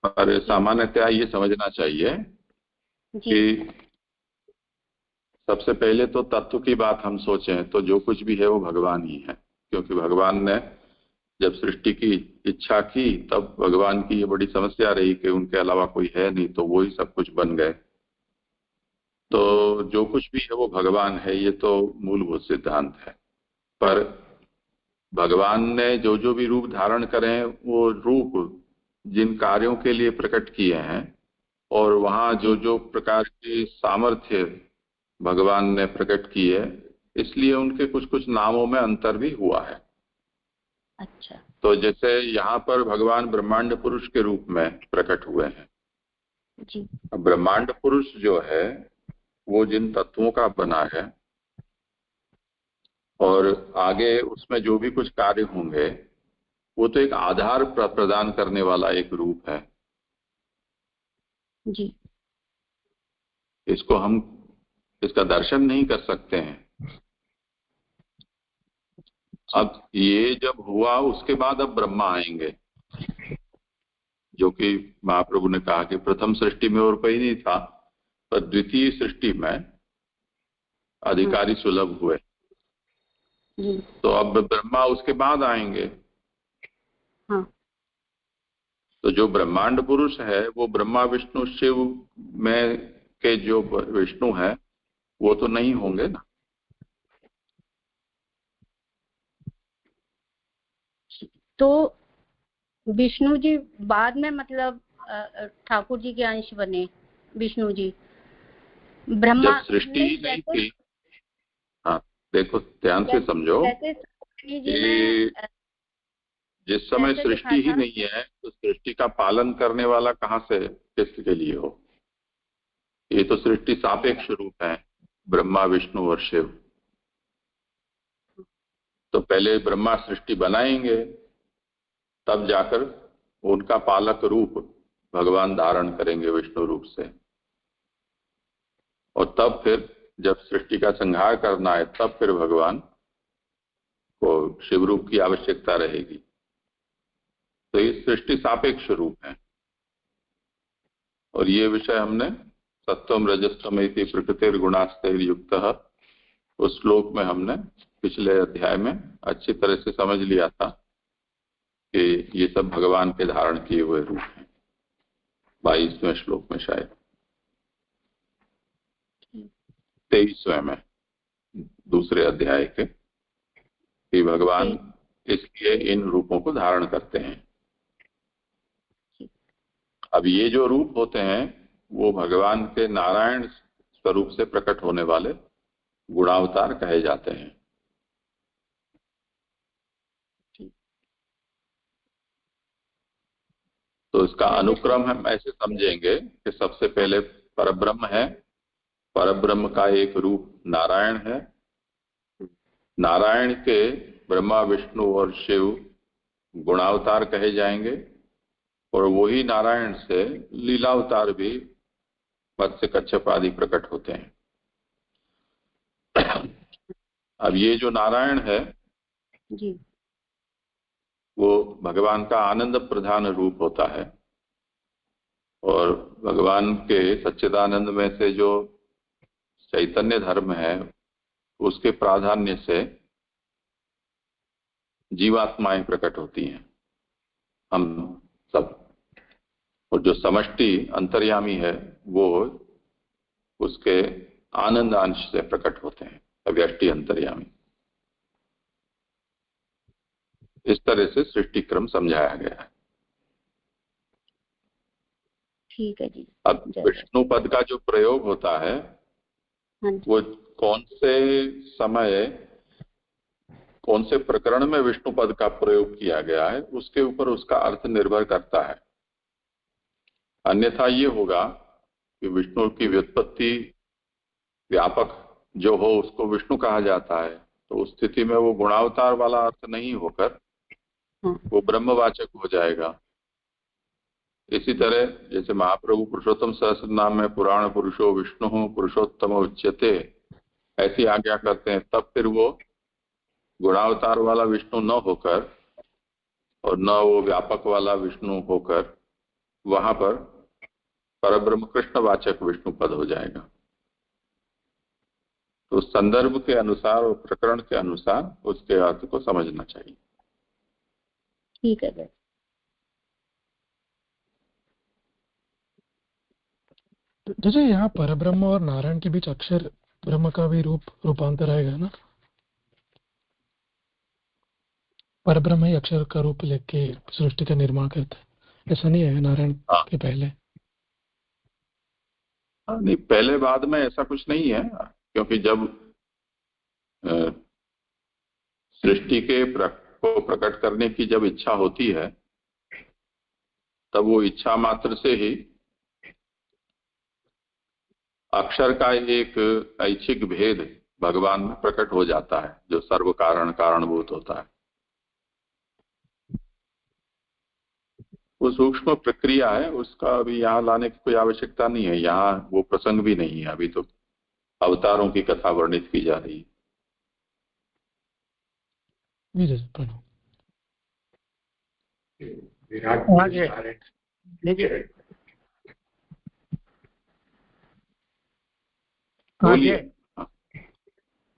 पर सामान्यतः ये समझना चाहिए कि सबसे पहले तो तत्व की बात हम सोचें तो जो कुछ भी है वो भगवान ही है, क्योंकि भगवान ने जब सृष्टि की इच्छा की तब भगवान की ये बड़ी समस्या रही कि उनके अलावा कोई है नहीं, तो वो ही सब कुछ बन गए। तो जो कुछ भी है वो भगवान है, ये तो मूलभूत सिद्धांत है। पर भगवान ने जो जो भी रूप धारण करे वो रूप जिन कार्यों के लिए प्रकट किए हैं और वहां जो जो प्रकार की सामर्थ्य भगवान ने प्रकट की है, इसलिए उनके कुछ कुछ नामों में अंतर भी हुआ है। अच्छा। तो जैसे यहाँ पर भगवान ब्रह्मांड पुरुष के रूप में प्रकट हुए हैं जी। ब्रह्मांड पुरुष जो है वो जिन तत्वों का बना है और आगे उसमें जो भी कुछ कार्य होंगे वो तो एक आधार प्रदान करने वाला एक रूप है जी। इसको हम इसका दर्शन नहीं कर सकते हैं। अब ये जब हुआ उसके बाद अब ब्रह्मा आएंगे, जो कि महाप्रभु ने कहा कि प्रथम सृष्टि में और कोई नहीं था, पर द्वितीय सृष्टि में अधिकारी सुलभ हुए। तो अब ब्रह्मा उसके बाद आएंगे। हाँ। तो जो ब्रह्मांड पुरुष है वो ब्रह्मा विष्णु शिव में के जो विष्णु है वो तो नहीं होंगे ना। तो विष्णु जी बाद में मतलब ठाकुर जी के अंश बने विष्णु जी। ब्रह्मा जब सृष्टि ही नहीं थी। हाँ देखो ध्यान से समझो कि जिस समय सृष्टि ही नहीं है तो सृष्टि का पालन करने वाला कहाँ से किसके लिए हो। ये तो सृष्टि सापेक्ष रूप है, ब्रह्मा विष्णु और शिव। तो पहले ब्रह्मा सृष्टि बनाएंगे तब जाकर उनका पालक रूप भगवान धारण करेंगे विष्णु रूप से, और तब फिर जब सृष्टि का संहार करना है तब फिर भगवान को शिव रूप की आवश्यकता रहेगी। तो ये सृष्टि सापेक्ष रूप है और ये विषय हमने सत्वम रजस्तम इति प्रकृतिर्गुणास्तैर्युक्तः, उस श्लोक में हमने पिछले अध्याय में अच्छी तरह से समझ लिया था कि ये सब भगवान के धारण किए हुए रूप हैं। 22वें श्लोक में, शायद 23वें में, दूसरे अध्याय के, कि भगवान इसलिए इन रूपों को धारण करते हैं। अब ये जो रूप होते हैं वो भगवान के नारायण स्वरूप से प्रकट होने वाले गुणावतार कहे जाते हैं। तो इसका अनुक्रम हम ऐसे समझेंगे कि सबसे पहले परब्रह्म है, परब्रह्म का एक रूप नारायण है, नारायण के ब्रह्मा विष्णु और शिव गुणावतार कहे जाएंगे, और वही नारायण से लीलावतार भी मत्स्य कच्छप आदि प्रकट होते हैं। अब ये जो नारायण है जी, वो भगवान का आनंद प्रधान रूप होता है, और भगवान के सच्चिदानंद में से जो चैतन्य धर्म है उसके प्राधान्य से जीवात्माएं प्रकट होती हैं, हम सब। और जो समष्टि अंतर्यामी है वो उसके आनंद अंश से प्रकट होते हैं, अव्यष्टि अंतर्यामी। इस तरह से सृष्टि क्रम समझाया गया है। ठीक है जी। अब विष्णु पद का जो प्रयोग होता है वो कौन से समय, कौन से प्रकरण में विष्णु पद का प्रयोग किया गया है उसके ऊपर उसका अर्थ निर्भर करता है। अन्यथा ये होगा कि विष्णु की व्युत्पत्ति व्यापक जो हो उसको विष्णु कहा जाता है, तो उस स्थिति में वो गुणावतार वाला अर्थ नहीं होकर वो ब्रह्मवाचक हो जाएगा। इसी तरह जैसे महाप्रभु पुरुषोत्तम सहस्त्र नाम में पुराण पुरुषो विष्णु पुरुषोत्तम उच्यते ऐसी आज्ञा करते हैं, तब फिर वो गुणावतार वाला विष्णु न होकर और न वो व्यापक वाला विष्णु होकर वहां पर परब्रह्म कृष्णवाचक विष्णु पद हो जाएगा। तो संदर्भ के अनुसार और प्रकरण के अनुसार उसके अर्थ को समझना चाहिए। ठीक है। जैसे यहाँ परब्रह्म और नारायण के बीच अक्षर ब्रह्म का भी रूपांतर आएगा ना, परब्रह्म ही अक्षर का रूप लेके सृष्टि का निर्माण करता है, ऐसा नहीं है नारायण के पहले? नहीं, पहले बाद में ऐसा कुछ नहीं है, क्योंकि जब सृष्टि के को प्रकट करने की जब इच्छा होती है तब वो इच्छा मात्र से ही अक्षर का एक ऐच्छिक भेद भगवान में प्रकट हो जाता है जो सर्व कारण कारणभूत होता है। वो सूक्ष्म प्रक्रिया है, उसका अभी यहाँ लाने की कोई आवश्यकता नहीं है, यहाँ वो प्रसंग भी नहीं है। अभी तो अवतारों की कथा वर्णित की जा रही है।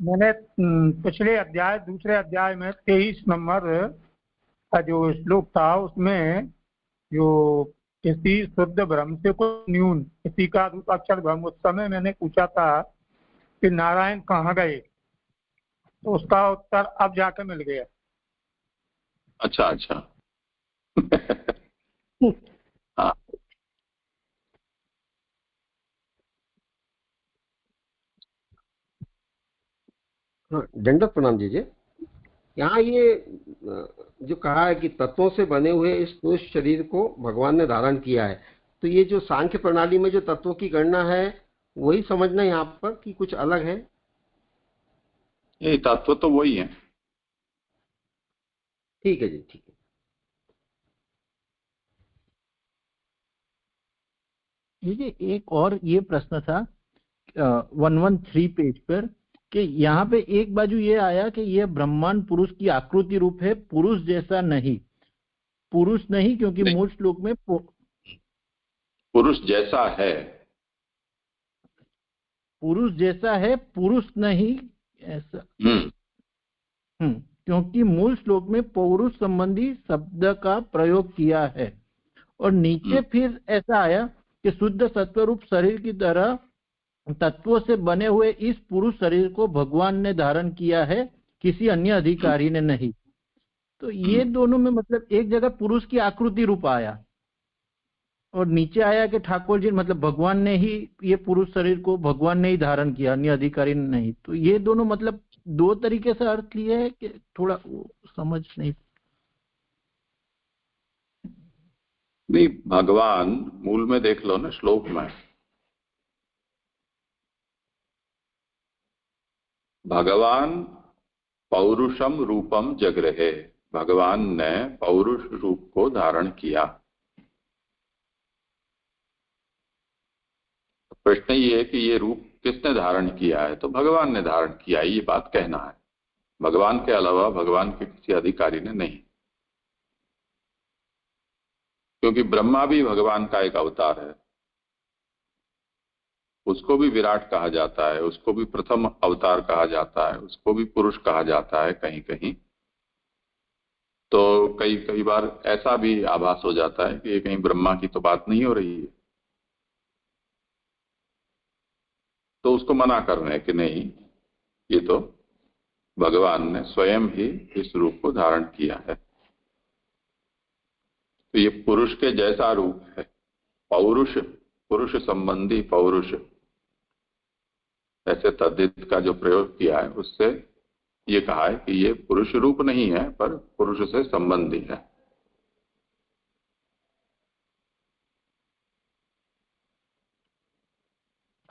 मैंने पिछले अध्याय दूसरे अध्याय में 23 नंबर का जो श्लोक था उसमें जो किसी शुद्ध ब्रह्म से को न्यून किसी का अक्षर ब्रह्म, उस समय मैंने पूछा था कि नारायण कहाँ गए, तो उसका उत्तर अब जाके मिल गया। अच्छा अच्छा। हाँ, दंडक प्रणाम दीजिए। यहाँ ये जो कहा है कि तत्वों से बने हुए इस पुरुष शरीर को भगवान ने धारण किया है, तो ये जो सांख्य प्रणाली में जो तत्वों की गणना है वही समझना यहाँ पर कि कुछ अलग है? ये तत्व तो वही है। ठीक है जी, ठीक है। ये एक और ये प्रश्न था 113 पेज पर कि यहाँ पे एक बाजू ये आया कि ये ब्रह्मांड पुरुष की आकृति रूप है, पुरुष जैसा नहीं, पुरुष नहीं, क्योंकि मूल श्लोक में पुरुष जैसा है, पुरुष जैसा है, पुरुष नहीं ऐसा। क्योंकि मूल श्लोक में पौरुष संबंधी शब्द का प्रयोग किया है और नीचे फिर ऐसा आया कि शुद्ध सत्वरूप शरीर की तरह तत्वों से बने हुए इस पुरुष शरीर को भगवान ने धारण किया है, किसी अन्य अधिकारी ने नहीं। तो ये दोनों में मतलब एक जगह पुरुष की आकृति रूप आया और नीचे आया कि ठाकुर जी मतलब भगवान ने ही ये पुरुष शरीर को भगवान ने ही धारण किया, अन्य अधिकारी ने नहीं। तो ये दोनों मतलब दो तरीके से अर्थ लिए है कि थोड़ा समझ नहीं। भगवान मूल में देख लो ना, श्लोक में भगवान पौरुषम रूपम जगृहे, भगवान ने पौरुष रूप को धारण किया। प्रश्न ये है कि ये रूप किसने धारण किया है? तो भगवान ने धारण किया, ये बात कहना है। भगवान के अलावा भगवान के किसी अधिकारी ने नहीं, क्योंकि ब्रह्मा भी भगवान का एक अवतार है, उसको भी विराट कहा जाता है, उसको भी प्रथम अवतार कहा जाता है, उसको भी पुरुष कहा जाता है कहीं कहीं। तो कई बार ऐसा भी आभास हो जाता है कि ये कहीं ब्रह्मा की तो बात नहीं हो रही है, तो उसको मना कर रहे हैं कि नहीं, ये तो भगवान ने स्वयं ही इस रूप को धारण किया है। तो ये पुरुष के जैसा रूप है, पौरुष, पुरुष संबंधी पौरुष, ऐसे तद्धित का जो प्रयोग किया है उससे ये कहा है कि ये पुरुष रूप नहीं है पर पुरुष से संबंधी है।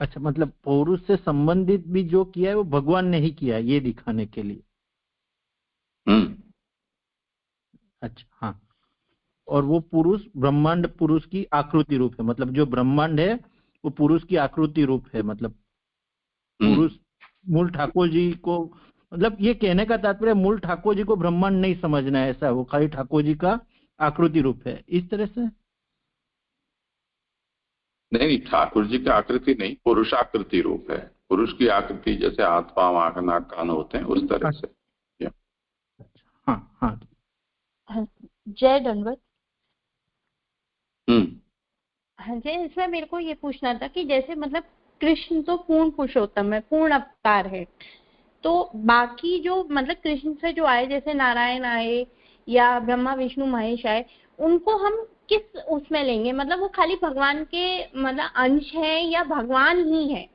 अच्छा, मतलब पौरुष से संबंधित भी जो किया है वो भगवान ने ही किया है, ये दिखाने के लिए। अच्छा, हाँ। और वो पुरुष ब्रह्मांड पुरुष की आकृति रूप है, मतलब जो ब्रह्मांड है वो पुरुष की आकृति रूप है। मतलब पुरुष मूल ठाकुर जी को, मतलब ये कहने का तात्पर्य मूल ठाकुर जी को ब्रह्मांड नहीं समझना है, ऐसा वो खाली ठाकुर जी का आकृति रूप है, इस तरह से। नहीं, ठाकुर जी की आकृति नहीं, पुरुष आकृति रूप है। पुरुष की आकृति जैसे हाथ पांव आंख नाक कान होते हैं उस तरह से। हाँ हाँ, जय दंडवत। हाँ जय, इसमें मेरे को ये पूछना था कि जैसे मतलब कृष्ण तो पूर्ण पुरुषोत्तम है, पूर्ण अवतार है, तो बाकी जो मतलब कृष्ण से जो आए, जैसे नारायण आए या ब्रह्मा विष्णु महेश आए, उनको हम किस उसमें लेंगे? मतलब वो खाली भगवान के मतलब अंश है या भगवान ही है?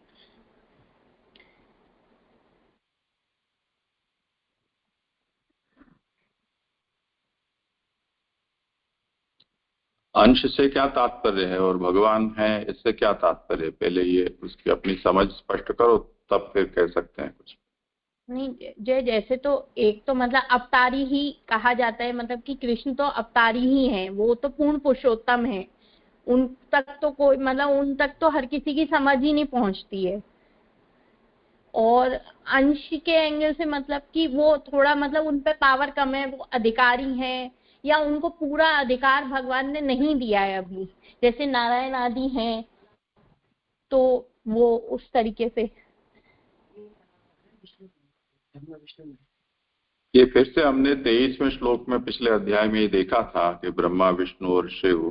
अंश से क्या तात्पर्य है और भगवान है इससे क्या तात्पर्य? पहले ये उसकी अपनी समझ स्पष्ट करो, तब फिर कह सकते हैं कुछ। नहीं जय, जैसे तो एक तो मतलब अवतारी ही कहा जाता है, मतलब कि कृष्ण तो अवतारी ही है, वो तो पूर्ण पुरुषोत्तम है, उन तक तो कोई मतलब उन तक तो हर किसी की समझ ही नहीं पहुंचती है। और अंश के एंगल से मतलब कि वो थोड़ा मतलब उन पे पावर कम है, वो अधिकारी हैं या उनको पूरा अधिकार भगवान ने नहीं दिया है अभी, जैसे नारायण आदि हैं, तो वो उस तरीके से। ये फिर से हमने 23वें श्लोक में पिछले अध्याय में ये देखा था कि ब्रह्मा विष्णु और शिव,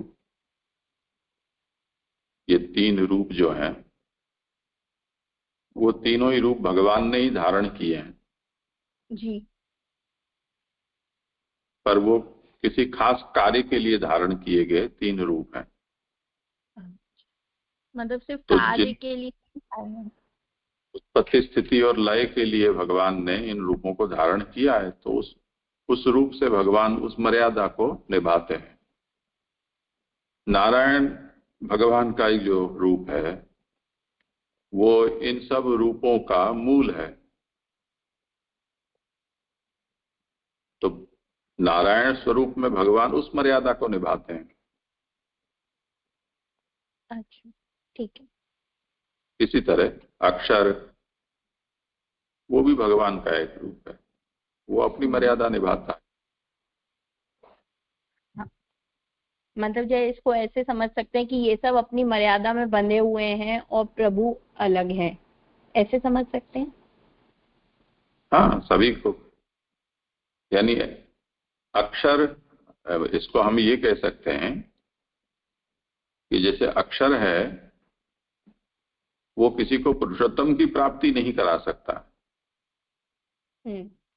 ये तीन रूप जो हैं वो तीनों ही रूप भगवान ने ही धारण किए हैं जी, पर वो किसी खास कार्य के लिए धारण किए गए तीन रूप हैं। मतलब सिर्फ तो कार्य के लिए उत्पत्ति स्थिति और लय के लिए भगवान ने इन रूपों को धारण किया है, तो उस रूप से भगवान उस मर्यादा को निभाते हैं। नारायण भगवान का एक जो रूप है वो इन सब रूपों का मूल है, तो नारायण स्वरूप में भगवान उस मर्यादा को निभाते हैं। अच्छा, ठीक है। इसी तरह अक्षर वो भी भगवान का एक रूप है, वो अपनी मर्यादा निभाता है। मतलब जो इसको ऐसे समझ सकते हैं कि ये सब अपनी मर्यादा में बंधे हुए हैं और प्रभु अलग हैं। ऐसे समझ सकते हैं? हाँ, सभी को, यानी अक्षर, इसको हम ये कह सकते हैं कि जैसे अक्षर है वो किसी को पुरुषोत्तम की प्राप्ति नहीं करा सकता।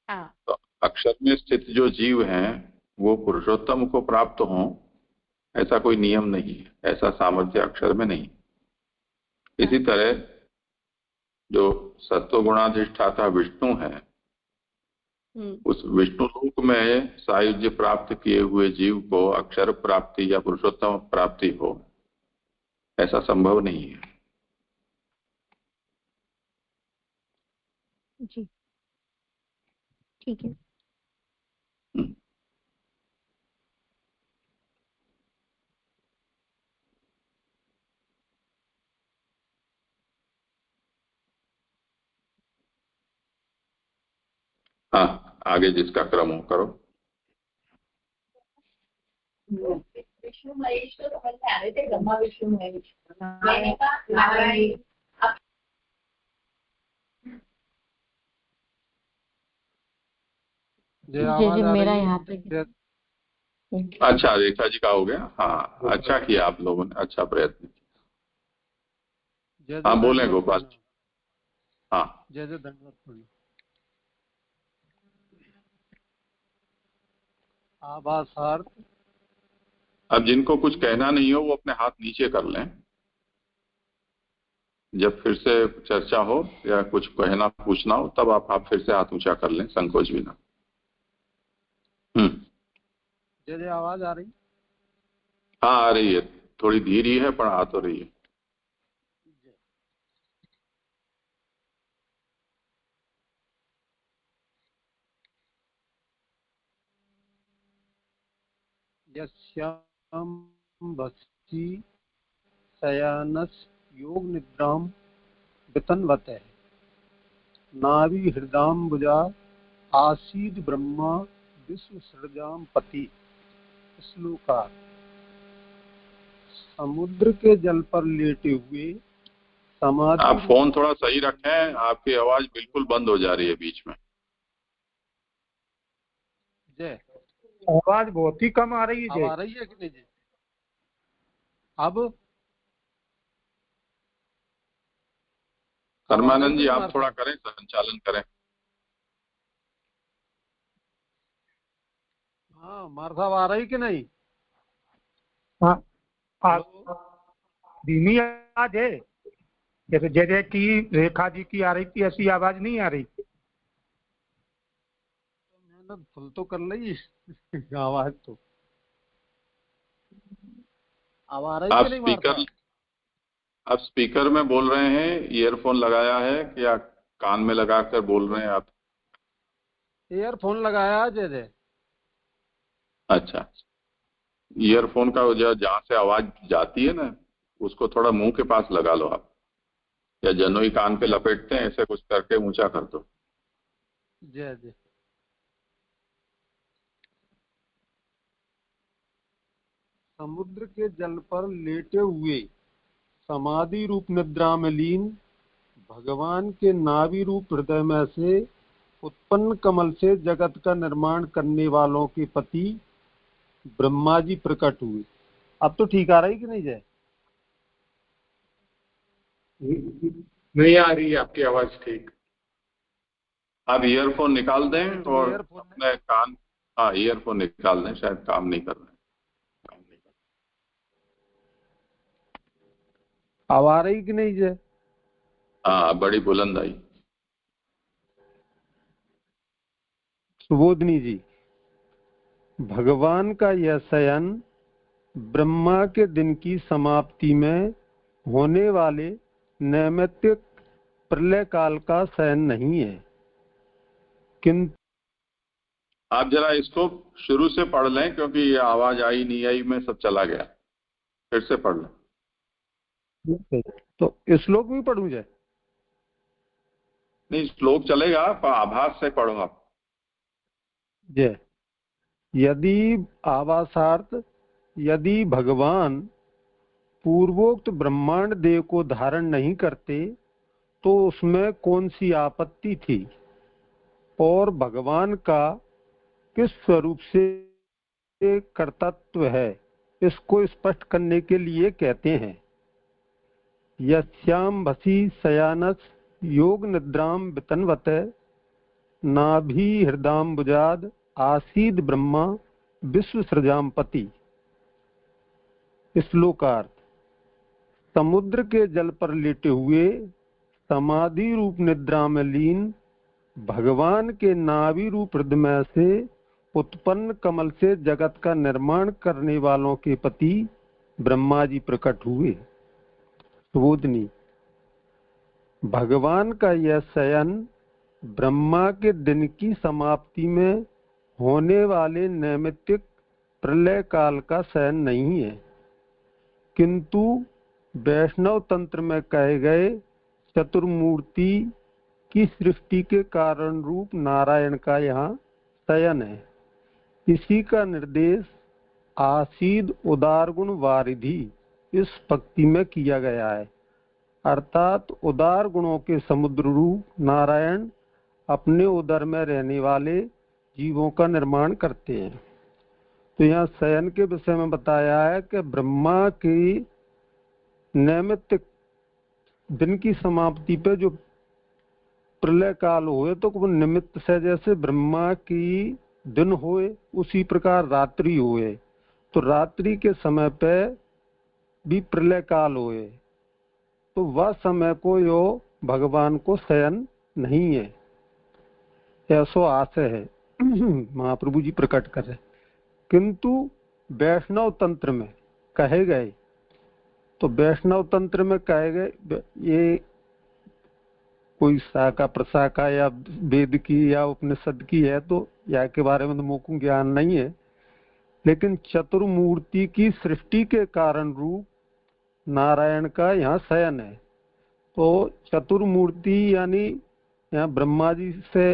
हाँ। तो अक्षर में स्थित जो जीव हैं वो पुरुषोत्तम को प्राप्त हों ऐसा कोई नियम नहीं है, ऐसा सामर्थ्य अक्षर में नहीं। इसी तरह जो सत्वगुणाधिष्ठाता विष्णु है, उस विष्णु लोक में सायुज्य प्राप्त किए हुए जीव को अक्षर प्राप्ति या पुरुषोत्तम प्राप्ति हो, ऐसा संभव नहीं है। जी, ठीक है। हाँ, आगे जिसका क्रम हो करो। विष्णु महेश तो समझ में आ रहे थे, ब्रह्मा विष्णु महेश, मैंने कहा नारायण। जी मेरा यहाँ पे अच्छा, रेखा जी का हो गया। हाँ, अच्छा किया आप लोगों ने, अच्छा प्रयत्न किया। हाँ, बोले गोपाल। हाँ, जय जय दंडवत। आभासार्थ। अब जिनको कुछ कहना नहीं हो वो अपने हाथ नीचे कर लें। जब फिर से चर्चा हो या कुछ कहना पूछना हो तब आप फिर से हाथ ऊंचा कर लें, संकोच बिना। जय जय, आवाज आ रही? हाँ, आ रही है, थोड़ी धीरी है पर आ तो रही है। यस्याम भस्सी शयानस योग निद्राम वितन्वते नाभि हृदाम्बुजा आसीद ब्रह्मा विश्व सृजाम पति। श्लोका। समुद्र के जल पर लेटे हुए समाधि। आप फोन थोड़ा सही रखें, आपकी आवाज बिल्कुल बंद हो जा रही है बीच में। जय, आवाज बहुत ही कम आ रही है। आ रही है कि नहीं जी? अब धर्मानंद जी आप थोड़ा करें, संचालन करें। हाँ, मार साहब आ रही कि नहीं? हाँ, धीमी आवाज है, जैसे जय की रेखा जी की आ रही थी ऐसी आवाज नहीं आ रही। मेहनत फुल तो कर ली आवाज तो। अब आ रही कि नहीं? स्पीकर, आप स्पीकर में बोल रहे हैं, ईयरफोन लगाया है या कान में लगाकर बोल रहे हैं आप? ईयरफोन लगाया जय जय। अच्छा, ईयरफोन का जहाँ से आवाज जाती है ना उसको थोड़ा मुंह के पास लगा लो आप, या जनोई कान पे लपेटते हैं ऐसे कुछ करके ऊंचा कर दो। जय जय। समुद्र के जल पर लेटे हुए समाधि रूप निद्रा में लीन भगवान के नाभि रूप हृदय में से उत्पन्न कमल से जगत का निर्माण करने वालों के पति ब्रह्मा जी प्रकट हुए। अब तो ठीक आ रही कि नहीं जय? नहीं आ रही आपकी आवाज ठीक। आप ईयरफोन निकाल दें और अपने कान, हाँ ईयरफोन निकाल दें, शायद काम नहीं कर रहे। अब आ रही कि नहीं जय? हाँ, बड़ी बुलंद आई। सुबोधनी जी, भगवान का यह शयन ब्रह्मा के दिन की समाप्ति में होने वाले नैमित्तिक प्रलय काल का शयन नहीं है, किंतु आप जरा इसको शुरू से पढ़ लें क्योंकि ये आवाज आई नहीं आई में सब चला गया। फिर से पढ़ लें। तो श्लोक भी पढ़ूं जय? नहीं, श्लोक चलेगा पर आभास से पढ़ो आप। जय। यदि आभासार्थ, यदि भगवान पूर्वोक्त ब्रह्मांड देव को धारण नहीं करते तो उसमें कौन सी आपत्ति थी और भगवान का किस स्वरूप से कर्तृत्व है, इसको स्पष्ट करने के लिए कहते हैं यस्याम भसी शयानस योग निद्राम वितन्वत नाभि हृदाम्बुजाद आसीद ब्रह्मा विश्व सृजामपति। श्लोकार्थ। समुद्र के जल पर लेटे हुए समाधि रूप निद्रा में लीन भगवान के नाभि रूप हृदय से उत्पन्न कमल से जगत का निर्माण करने वालों के पति ब्रह्मा जी प्रकट हुए। सुबोधनी। भगवान का यह शयन ब्रह्मा के दिन की समाप्ति में होने वाले नैमित्तिक प्रलय काल का शयन नहीं है, किंतु वैष्णव तंत्र में कहे गए चतुर्मूर्ति की सृष्टि के कारण रूप नारायण का यहाँ शयन है। इसी का निर्देश आसीद उदार गुण वारिधि इस पंक्ति में किया गया है, अर्थात उदार गुणों के समुद्र रूप नारायण अपने उदर में रहने वाले जीवों का निर्माण करते हैं। तो यहाँ शयन के विषय में बताया है कि ब्रह्मा की नैमित्तिक दिन की समाप्ति पे जो प्रलय काल हुए तो वो निमित्त से जैसे ब्रह्मा की दिन हुए उसी प्रकार रात्रि हुए, तो रात्रि के समय पे भी प्रलय काल हुए, तो वह समय को यो भगवान को शयन नहीं है, ऐसो आशय है महाप्रभु जी प्रकट कर रहे। किंतु वैष्णव तंत्र में कहे गए, तो वैष्णव तंत्र में कहे गए ये कोई शाखा प्रशाखा या वेद की या उपनिषद की है, तो या के बारे में तो मोको ज्ञान नहीं है, लेकिन चतुर्मूर्ति की सृष्टि के कारण रूप नारायण का यहाँ शयन है। तो चतुर्मूर्ति यानी यहाँ ब्रह्मा जी से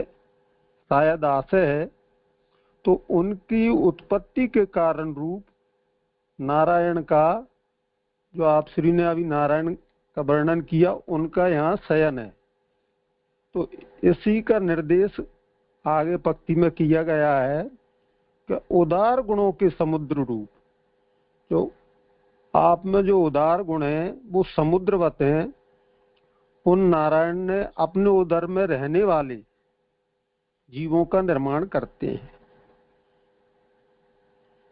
शायद आशय है, तो उनकी उत्पत्ति के कारण रूप नारायण का, जो आप श्री ने अभी नारायण का वर्णन किया, उनका यहाँ शयन है। तो इसी का निर्देश आगे पंक्ति में किया गया है कि उदार गुणों के समुद्र रूप, जो आप में जो उदार गुण हैं वो समुद्रवत हैं, उन नारायण ने अपने उदर में रहने वाले जीवों का निर्माण करते हैं।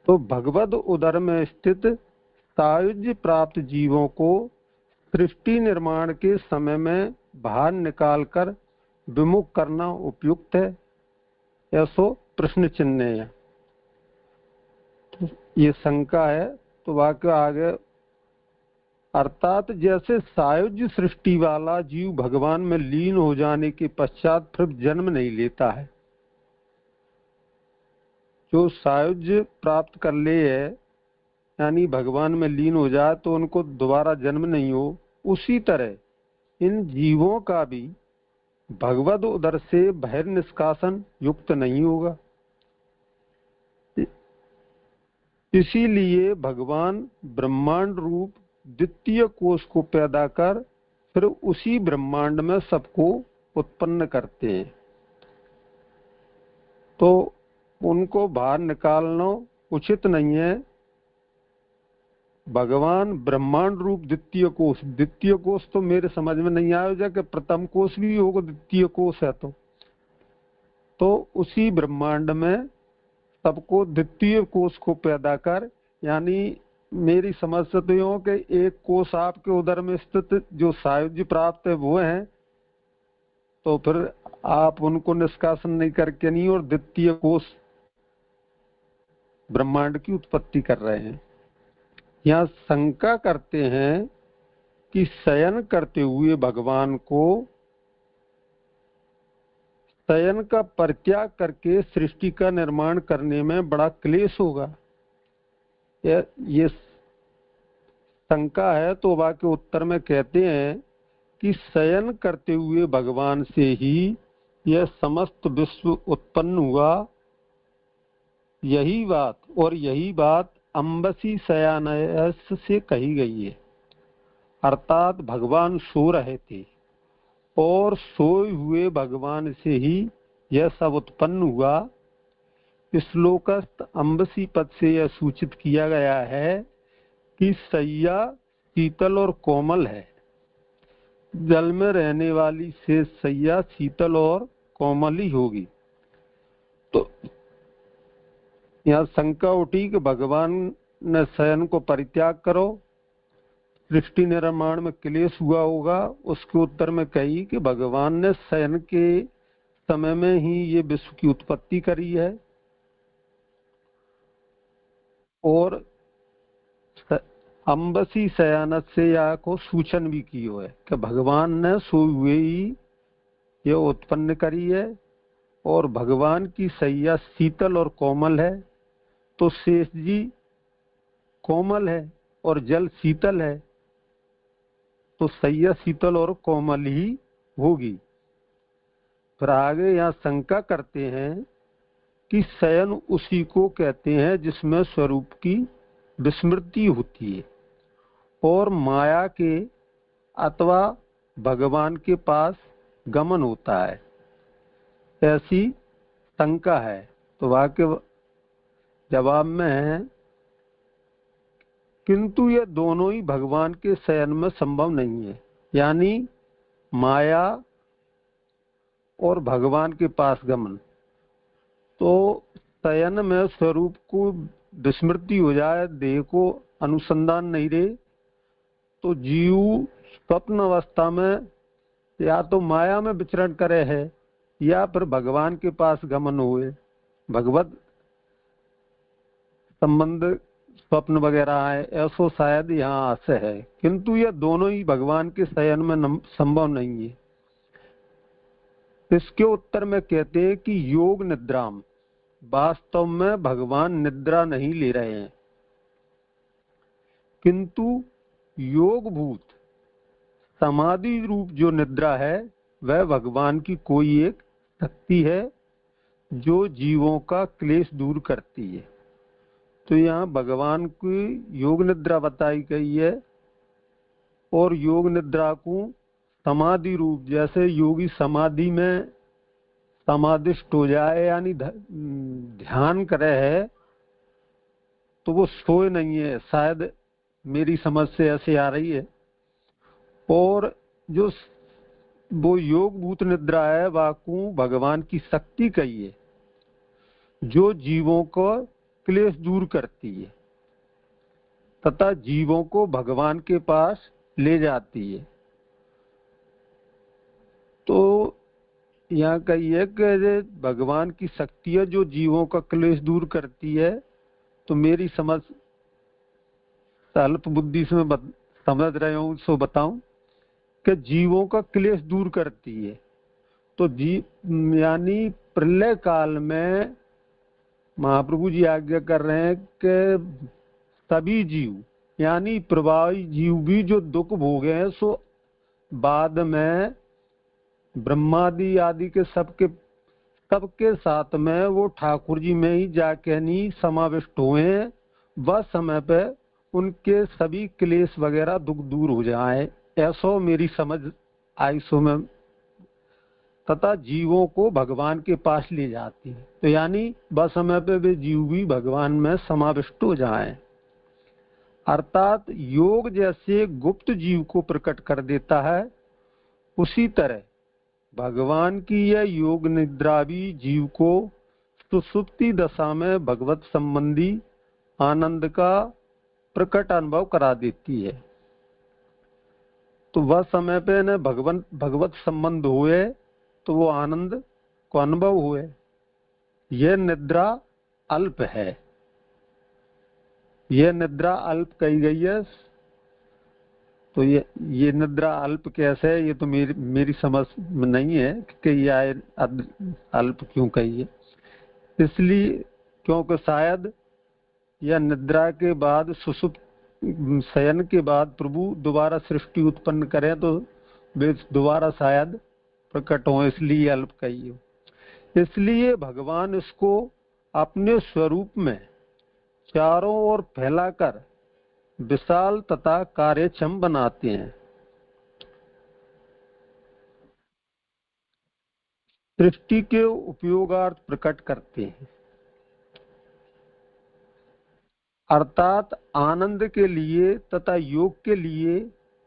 तो भगवद उदर में स्थित सायुज्य प्राप्त जीवों को सृष्टि निर्माण के समय में बाहर निकालकर विमुख करना उपयुक्त है, ऐसो प्रश्न चिन्ह है। तो ये शंका है, तो वाक्य आगे, अर्थात जैसे सायुज्य सृष्टि वाला जीव भगवान में लीन हो जाने के पश्चात फिर जन्म नहीं लेता है, जो सायुज्य प्राप्त कर ले है यानी भगवान में लीन हो जाए तो उनको दोबारा जन्म नहीं हो, उसी तरह इन जीवों का भी भगवद उदर से बहिर्निष्कासन युक्त नहीं होगा। इसीलिए भगवान ब्रह्मांड रूप द्वितीय कोश को पैदा कर फिर उसी ब्रह्मांड में सबको उत्पन्न करते हैं, तो उनको बाहर निकालना उचित नहीं है। भगवान ब्रह्मांड रूप द्वितीय कोश तो मेरे समझ में नहीं आया कि प्रथम कोश भी होगा, द्वितीय कोश है तो उसी ब्रह्मांड में सबको द्वितीय कोश को पैदा कर, यानी मेरी समझ से तो यूं कि एक कोश आपके उदर में स्थित जो सायुज्य प्राप्त है वो है, तो फिर आप उनको निष्कासन नहीं करके नहीं और द्वितीय कोश ब्रह्मांड की उत्पत्ति कर रहे हैं। यहाँ शंका करते हैं कि शयन करते हुए भगवान को शयन का परित्याग करके सृष्टि का निर्माण करने में बड़ा क्लेश होगा, ये शंका है। तो वाक्य उत्तर में कहते हैं कि शयन करते हुए भगवान से ही यह समस्त विश्व उत्पन्न हुआ, यही बात अम्बसी शयानस से कही गई है, अर्थात भगवान सो रहे थे और सोए हुए भगवान से ही यह सब उत्पन्न हुआ। श्लोकस्थ अम्बसी पद से यह सूचित किया गया है कि सैया शीतल और कोमल है। जल में रहने वाली से सैया शीतल और कोमल ही होगी। तो यहाँ शंका उठी कि भगवान ने शयन को परित्याग करो, सृष्टि निर्माण में क्लेश हुआ होगा। उसके उत्तर में कही कि भगवान ने शयन के समय में ही ये विश्व की उत्पत्ति करी है और अम्बसी शयानत से या को सूचन भी की है कि भगवान ने सोए हुए ही ये उत्पन्न करी है और भगवान की सैया शीतल और कोमल है। तो शेष जी कोमल है और जल शीतल है, तो सैया शीतल और कोमल ही होगी। फिर आगे यहाँ शंका करते हैं कि शयन उसी को कहते हैं जिसमें स्वरूप की विस्मृति होती है और माया के अथवा भगवान के पास गमन होता है, ऐसी शंका है। तो वाक्य जवाब में है किंतु ये दोनों ही भगवान के शयन में संभव नहीं है, यानी माया और भगवान के पास गमन। तो शयन में स्वरूप को विस्मृति हो जाए, देह को अनुसंधान नहीं रहे, तो जीव स्वप्न अवस्था में या तो माया में विचरण करे है या फिर भगवान के पास गमन हुए। भगवत संबंध स्वप्न वगैरह है, ऐसो शायद यहाँ आशय है, किंतु यह दोनों ही भगवान के शयन में संभव नहीं है। इसके उत्तर में कहते हैं कि योग निद्राम, वास्तव में भगवान निद्रा नहीं ले रहे हैं, किंतु योग भूत समाधि रूप जो निद्रा है वह भगवान की कोई एक शक्ति है जो जीवों का क्लेश दूर करती है। तो यहाँ भगवान की योग निद्रा बताई गई है और योग निद्रा को समाधि रूप, जैसे योगी समाधि में समाधिष्ट हो जाए यानी ध्यान करे है तो वो सोए नहीं है, शायद मेरी समझ से ऐसे आ रही है। और जो वो योग भूत निद्रा है वाकु भगवान की शक्ति कही है जो जीवों को क्लेश दूर करती है तथा जीवों को भगवान के पास ले जाती है। तो यहाँ कहिए कि भगवान की शक्ति है जो जीवों का क्लेश दूर करती है। तो मेरी समझ अल्प बुद्धि से मैं समझ रहे हूँ, सो बताऊं कि जीवों का क्लेश दूर करती है। तो यानी प्रलय काल में महाप्रभु जी आज्ञा कर रहे हैं कि सभी जीव यानी प्रभावी जीव भी जो दुख भोगे हैं सो बाद में ब्रह्मादि आदि के सबके साथ में वो ठाकुर जी में ही जाके नहीं समाविष्ट हुए, वह समय पे उनके सभी क्लेश वगैरह दुख दूर हो जाए, ऐसो मेरी समझ आई सो में, तथा जीवों को भगवान के पास ले जाती है। तो यानी वह समय पे वे जीव भी भगवान में समाविष्ट हो जाए। अर्थात योग जैसे गुप्त जीव को प्रकट कर देता है, उसी तरह भगवान की यह योग निद्रा भी जीव को सुसुप्ति दशा में भगवत संबंधी आनंद का प्रकट अनुभव करा देती है। तो वह समय पे न भगवत संबंध हुए तो वो आनंद को अनुभव हुए। यह निद्रा अल्प है, यह निद्रा अल्प कही गई है। तो ये निद्रा अल्प कैसे है, ये तो मेरी समझ में नहीं है कि यह अल्प क्यों कही है। इसलिए क्योंकि शायद यह निद्रा के बाद सुसुप्त शयन के बाद प्रभु दोबारा सृष्टि उत्पन्न करें तो वे दोबारा शायद प्रकट हो, इसलिए अल्प कही हो। इसलिए भगवान इसको अपने स्वरूप में चारों ओर फैलाकर विशाल तथा कार्यक्षम बनाते हैं। सृष्टि के उपयोगार्थ प्रकट करते हैं, अर्थात आनंद के लिए तथा योग के लिए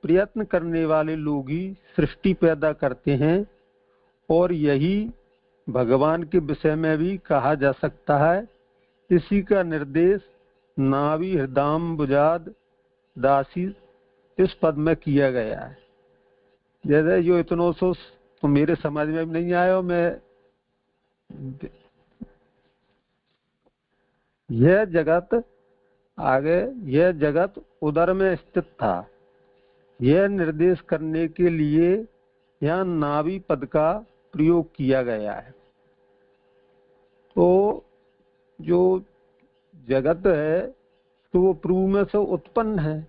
प्रयत्न करने वाले लोग ही सृष्टि पैदा करते हैं। और यही भगवान के विषय में भी कहा जा सकता है। इसी का निर्देश नाभि हृदयाम्बुजाद दासी इस पद में किया गया है। जैसे जो इतनों सो तो मेरे समझ में भी नहीं आया। मैं यह जगत आगे यह जगत उदर में स्थित था, यह निर्देश करने के लिए यहाँ नाभि पद का प्रयोग किया गया है। तो जो जगत है तो वो प्रभु में से उत्पन्न है,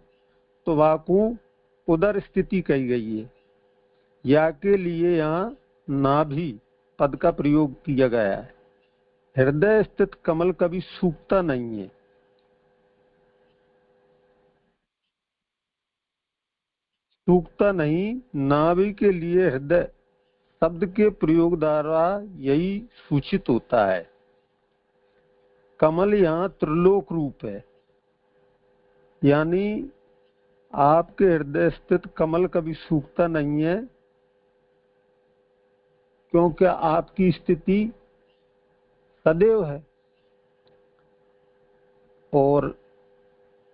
तो वाकु उदर स्थिति कही गई है। या के लिए यहाँ नाभि पद का प्रयोग किया गया है। हृदय स्थित कमल कभी सूखता नहीं है। सूखता नहीं, नाभि के लिए हृदय शब्द के प्रयोग द्वारा यही सूचित होता है। कमल यहाँ त्रिलोक रूप है, यानी आपके हृदय स्थित कमल कभी सूखता नहीं है, क्योंकि आपकी स्थिति सदैव है। और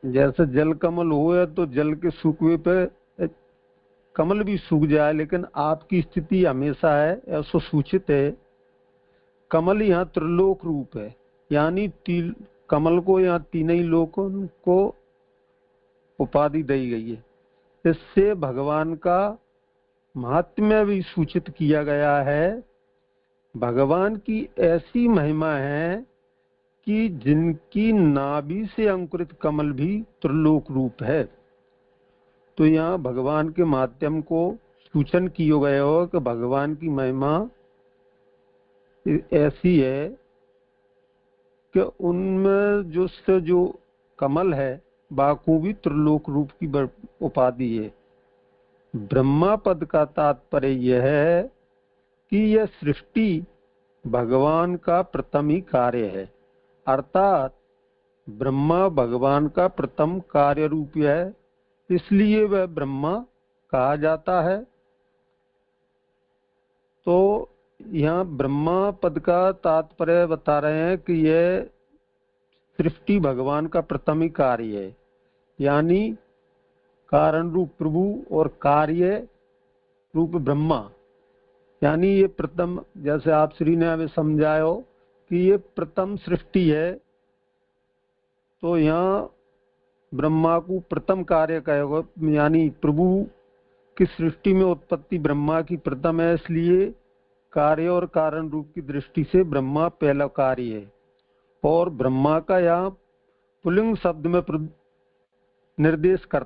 जैसे जल कमल हुए तो जल के सूखने पे कमल भी सूख जाए, लेकिन आपकी स्थिति हमेशा है, ऐसा सूचित है। कमल यहाँ त्रिलोक रूप है, यानी कमल को यहाँ तीनों ही लोकों को उपाधि दी गई है। इससे भगवान का महात्म्य भी सूचित किया गया है। भगवान की ऐसी महिमा है कि जिनकी नाभि से अंकुरित कमल भी त्रिलोक रूप है। तो यहाँ भगवान के माध्यम को सूचन किया गया हो कि भगवान की महिमा ऐसी है कि उनमें जो कमल है बाकू भी त्रिलोक रूप की उपाधि है। ब्रह्मा पद का तात्पर्य यह है कि यह सृष्टि भगवान का प्रथम ही कार्य है, अर्थात ब्रह्मा भगवान का प्रथम कार्य रूप है, इसलिए वह ब्रह्मा कहा जाता है। तो यहाँ ब्रह्मा पद का तात्पर्य बता रहे हैं कि यह सृष्टि भगवान का प्रथम ही कार्य है, यानी कारण रूप प्रभु और कार्य रूप ब्रह्मा, यानी ये प्रथम, जैसे आप श्री ने हमें समझाया कि ये प्रथम सृष्टि है। तो यहाँ ब्रह्मा को प्रथम कार्य कहेगा, यानी प्रभु की सृष्टि में उत्पत्ति ब्रह्मा की प्रथम है, इसलिए कार्य और कारण रूप की दृष्टि से ब्रह्मा पहला कार्य है। और ब्रह्मा का यहाँ पुल्लिंग शब्द में निर्देश कर,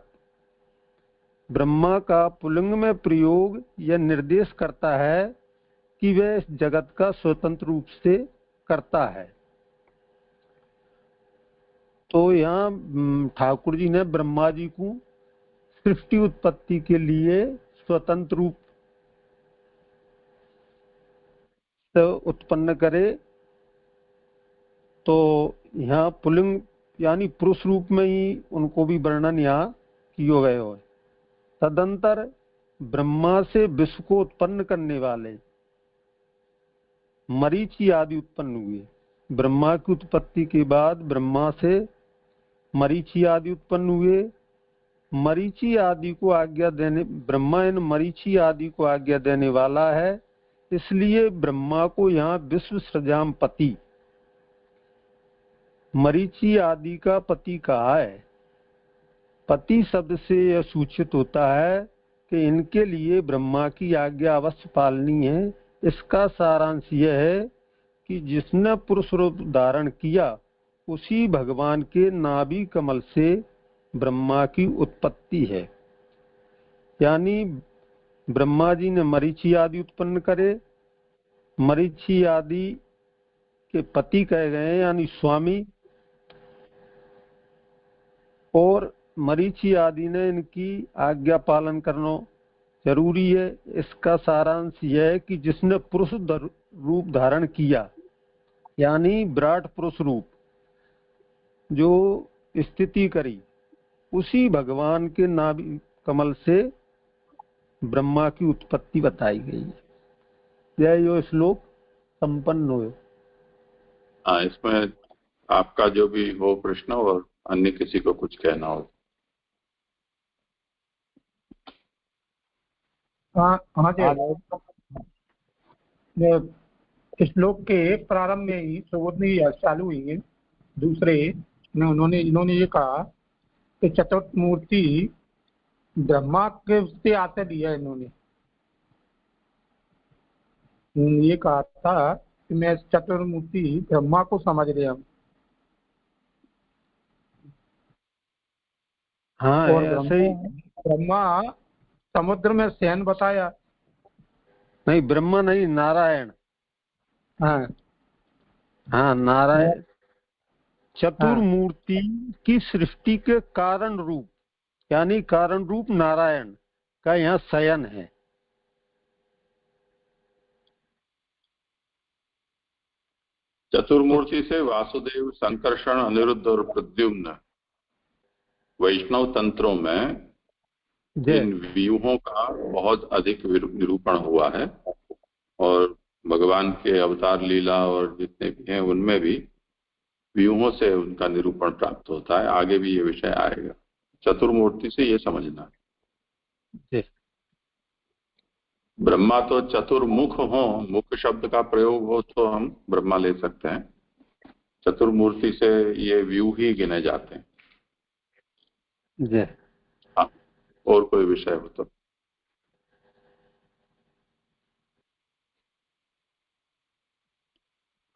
ब्रह्मा का पुल्लिंग में प्रयोग यह निर्देश करता है कि वह इस जगत का स्वतंत्र रूप से करता है। तो यहाँ ठाकुर जी ने ब्रह्मा जी को सृष्टि उत्पत्ति के लिए स्वतंत्र रूप से उत्पन्न करे। तो यहाँ पुल्लिंग यानी पुरुष रूप में ही उनको भी वर्णन यहाँ किया गया है। तदंतर ब्रह्मा से विश्व को उत्पन्न करने वाले मरीचि आदि उत्पन्न हुए। ब्रह्मा की उत्पत्ति के बाद ब्रह्मा से मरीचि आदि उत्पन्न हुए। मरीचि आदि को आज्ञा देने, ब्रह्मा इन मरीचि आदि को आज्ञा देने वाला है, इसलिए ब्रह्मा को यहाँ विश्व सृजाम पति, मरीचि आदि का पति कहा है। पति शब्द से यह सूचित होता है कि इनके लिए ब्रह्मा की आज्ञा अवश्य पालनी है। इसका सारांश यह है कि जिसने पुरुष रूप धारण किया उसी भगवान के नाभि कमल से ब्रह्मा की उत्पत्ति है। यानी ब्रह्मा जी ने मरीचि आदि उत्पन्न करे, मरीचि आदि के पति कहे गए यानी स्वामी, और मरीचि आदि ने इनकी आज्ञा पालन करना जरूरी है। इसका सारांश यह है कि जिसने पुरुष रूप धारण किया, यानी विराट पुरुष रूप जो स्थिति करी, उसी भगवान के नाभि कमल से ब्रह्मा की उत्पत्ति बताई गई है। यह यो श्लोक संपन्न हो। हाँ, इसमें आपका जो भी हो प्रश्न और अन्य किसी को कुछ कहना हो। हाँ जी, श्लोक के प्रारंभ में ही सुबोधनी चालू हुई है। दूसरे इन्होंने ये कहा कि चतुर्थमूर्ति ब्रह्मा के से आते दिया। इन्होंने ये कहा था कि मैं चतुर्मूर्ति ब्रह्मा को समझ रहा हूँ। हाँ, और ऐसे ही ब्रह्मा समुद्र में शयन बताया। नहीं, ब्रह्मा नहीं, नारायण। हाँ, नारायण चतुर्मूर्ति की सृष्टि के कारण रूप, यानी कारण रूप नारायण का यहाँ शयन है। चतुर्मूर्ति से वासुदेव, संकर्षण, अनिरुद्ध और प्रद्युम्न वैष्णव तंत्रों में इन व्यूहों का बहुत अधिक निरूपण हुआ है, और भगवान के अवतार लीला और जितने भी हैं उनमें भी व्यूहों से उनका निरूपण प्राप्त होता है। आगे भी ये विषय आएगा। चतुर्मूर्ति से ये समझना है। ब्रह्मा तो चतुर्मुख हो, मुख शब्द का प्रयोग हो तो हम ब्रह्मा ले सकते हैं। चतुर्मूर्ति से ये व्यू ही गिने जाते हैं। हाँ, और कोई विषय हो तो।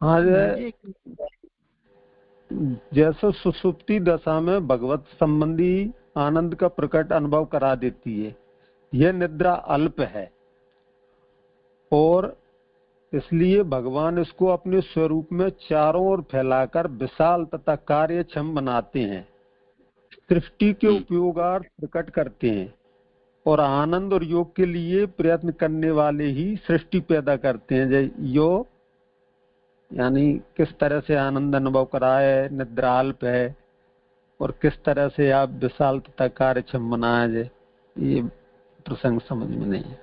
हाँ, जैसे सुसुप्ति दशा में भगवत संबंधी आनंद का प्रकट अनुभव करा देती है, यह निद्रा अल्प है और इसलिए भगवान इसको अपने स्वरूप में चारों ओर फैलाकर विशाल तथा कार्यक्षम बनाते हैं, सृष्टि के उपयोगार्थ प्रकट करते हैं और आनंद और योग के लिए प्रयत्न करने वाले ही सृष्टि पैदा करते हैं। जैसे योग यानी किस तरह से आनंद अनुभव कराए, निद्रा अल्प है, और किस तरह से आप विशाल तथा कार्यक्षम बनाए जाए, ये प्रसंग समझ में नहीं है।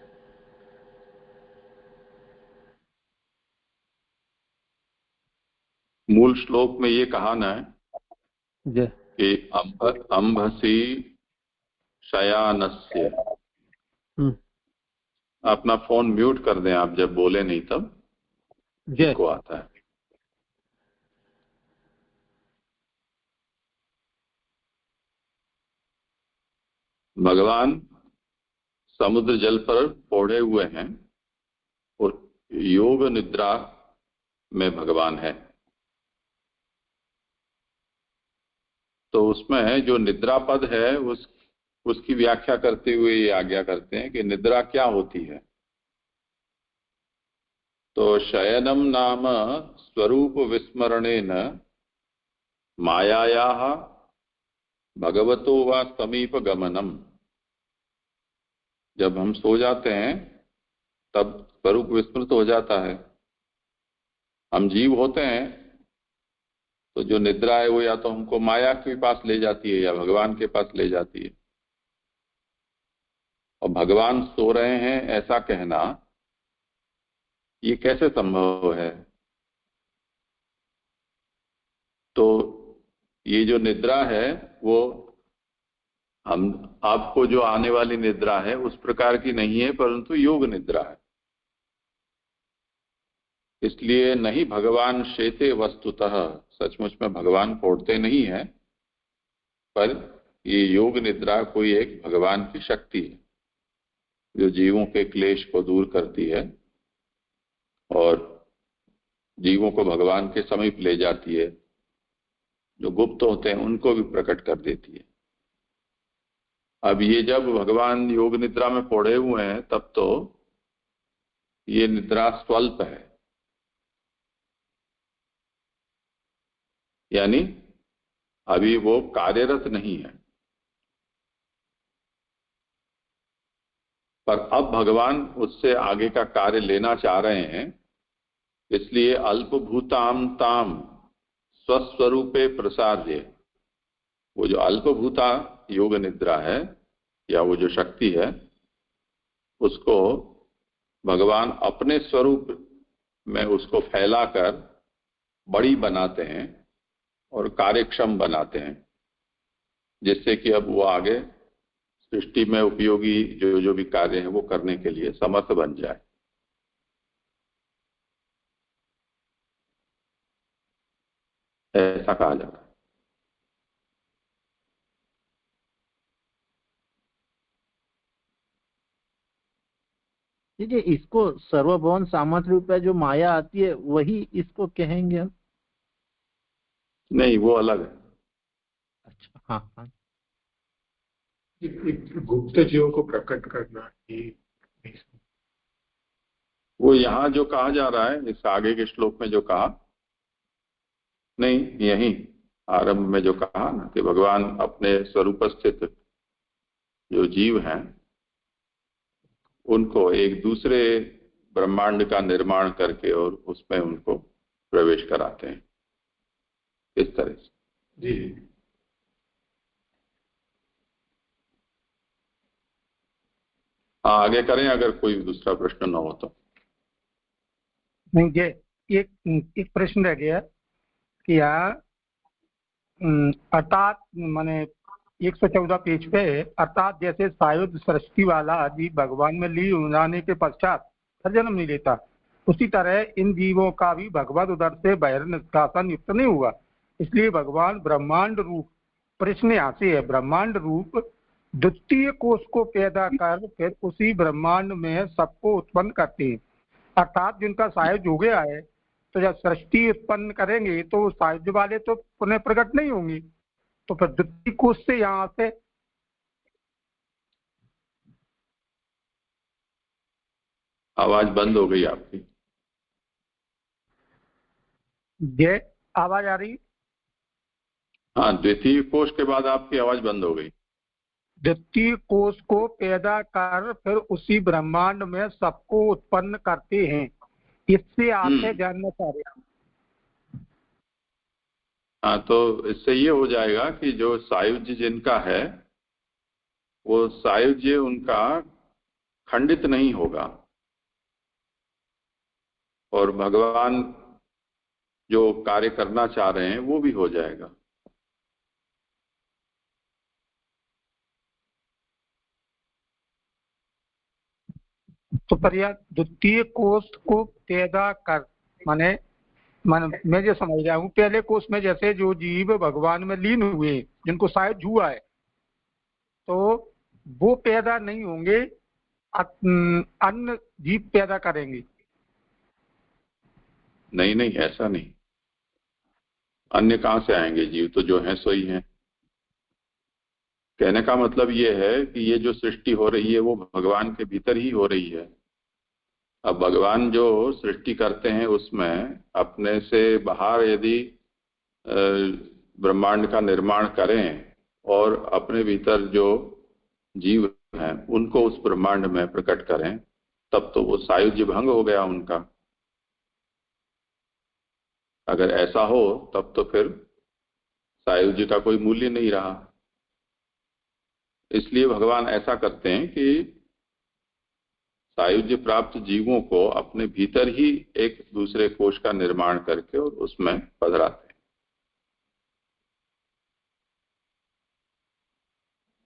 मूल श्लोक में ये कहा ना है कि अंभसी शयानस्य। अपना फोन म्यूट कर दें आप, जब बोले नहीं तब को आता है। भगवान समुद्र जल पर पौड़े हुए हैं और योग निद्रा में भगवान है। तो उसमें जो निद्रा पद है उसकी व्याख्या करते हुए ये आज्ञा करते हैं कि निद्रा क्या होती है। तो शयनम नाम स्वरूप विस्मरणेन मायायाः भगवतो वा समीप गमनम। जब हम सो जाते हैं तब स्वरूप विस्मृत हो जाता है। हम जीव होते हैं तो जो निद्रा है वो या तो हमको माया के पास ले जाती है या भगवान के पास ले जाती है। और भगवान सो रहे हैं ऐसा कहना ये कैसे संभव है? तो ये जो निद्रा है वो हम आपको जो आने वाली निद्रा है उस प्रकार की नहीं है, परंतु योग निद्रा है। इसलिए नहीं भगवान शेते वस्तुतः, सचमुच में भगवान पौड़ते नहीं है, पर ये योग निद्रा कोई एक भगवान की शक्ति है जो जीवों के क्लेश को दूर करती है और जीवों को भगवान के समीप ले जाती है। जो गुप्त होते हैं उनको भी प्रकट कर देती है। अब ये जब भगवान योग निद्रा में पौड़े हुए हैं तब तो ये निद्रा स्वल्प है, यानी अभी वो कार्यरत नहीं है। पर अब भगवान उससे आगे का कार्य लेना चाह रहे हैं इसलिए अल्पभूताम ताम स्वस्वरूपे प्रसार्य, वो जो अल्पभूता योग निद्रा है या वो जो शक्ति है, उसको भगवान अपने स्वरूप में उसको फैलाकर बड़ी बनाते हैं और कार्यक्षम बनाते हैं, जिससे कि अब वो आगे सृष्टि में उपयोगी जो जो भी कार्य हैं वो करने के लिए समर्थ बन जाए। ऐसा कहा जाता है। ठीक है, इसको सर्वभवन सामर्थ्य रूप में जो माया आती है वही इसको कहेंगे हम? नहीं, वो अलग है। अच्छा, हाँ हाँ। गुप्त जीवों को प्रकट करना ही वो यहाँ जो कहा जा रहा है इस आगे के श्लोक में जो कहा, नहीं यही आरंभ में जो कहा ना कि भगवान अपने स्वरूप स्थित जो जीव हैं उनको एक दूसरे ब्रह्मांड का निर्माण करके और उसमें उनको प्रवेश कराते हैं, इस तरह से। जी। हाँ, आगे करें अगर कोई दूसरा प्रश्न न हो तो। नहीं, ये एक प्रश्न रह गया कि यहाँ अर्थात माने 114 पेज पे, अर्थात जैसे सायुध सृष्टि वाला जीव भगवान में लीन जाने के पश्चात फिर जन्म नहीं लेता, उसी तरह इन जीवों का भी भगवत उदर से बहिर्निष्कासन युक्त नहीं हुआ, इसलिए भगवान ब्रह्मांड रूप, प्रश्न यहाँ से है, ब्रह्मांड रूप द्वितीय कोष को पैदा कर फिर उसी ब्रह्मांड में सबको उत्पन्न करते हैं। अर्थात जिनका सायुज हो गया है तो जब सृष्टि उत्पन्न करेंगे तो सायुज वाले तो पुनः प्रकट नहीं होंगे, तो फिर द्वितीय कोष से यहाँ से आवाज बंद हो गई आपकी। जय, आवाज आ रही? हाँ, द्वितीय कोष के बाद आपकी आवाज बंद हो गई। द्वितीय कोष को पैदा कर फिर उसी ब्रह्मांड में सबको उत्पन्न करते हैं, इससे आपसे जानना चाह रहे हैं। हाँ, तो इससे ये हो जाएगा कि जो सायुज्य जिनका है वो सायुज्य उनका खंडित नहीं होगा और भगवान जो कार्य करना चाह रहे हैं वो भी हो जाएगा। तो पर यह द्वितीय कोष को पैदा कर माने मैं जो समझ रहा हूँ, पहले कोष में जैसे जो जीव भगवान में लीन हुए जिनको शायद हुआ है तो वो पैदा नहीं होंगे, अन्य जीव पैदा करेंगे। नहीं नहीं, ऐसा नहीं। अन्य कहाँ से आएंगे जीव? तो जो है सो ही है। कहने का मतलब ये है कि ये जो सृष्टि हो रही है वो भगवान के भीतर ही हो रही है। अब भगवान जो सृष्टि करते हैं उसमें अपने से बाहर यदि ब्रह्मांड का निर्माण करें और अपने भीतर जो जीव हैं उनको उस ब्रह्मांड में प्रकट करें, तब तो वो सायुज्य भंग हो गया उनका। अगर ऐसा हो तब तो फिर सायुज्य का कोई मूल्य नहीं रहा। इसलिए भगवान ऐसा करते हैं कि सायुज्य प्राप्त जीवों को अपने भीतर ही एक दूसरे कोष का निर्माण करके और उसमें पधराते हैं।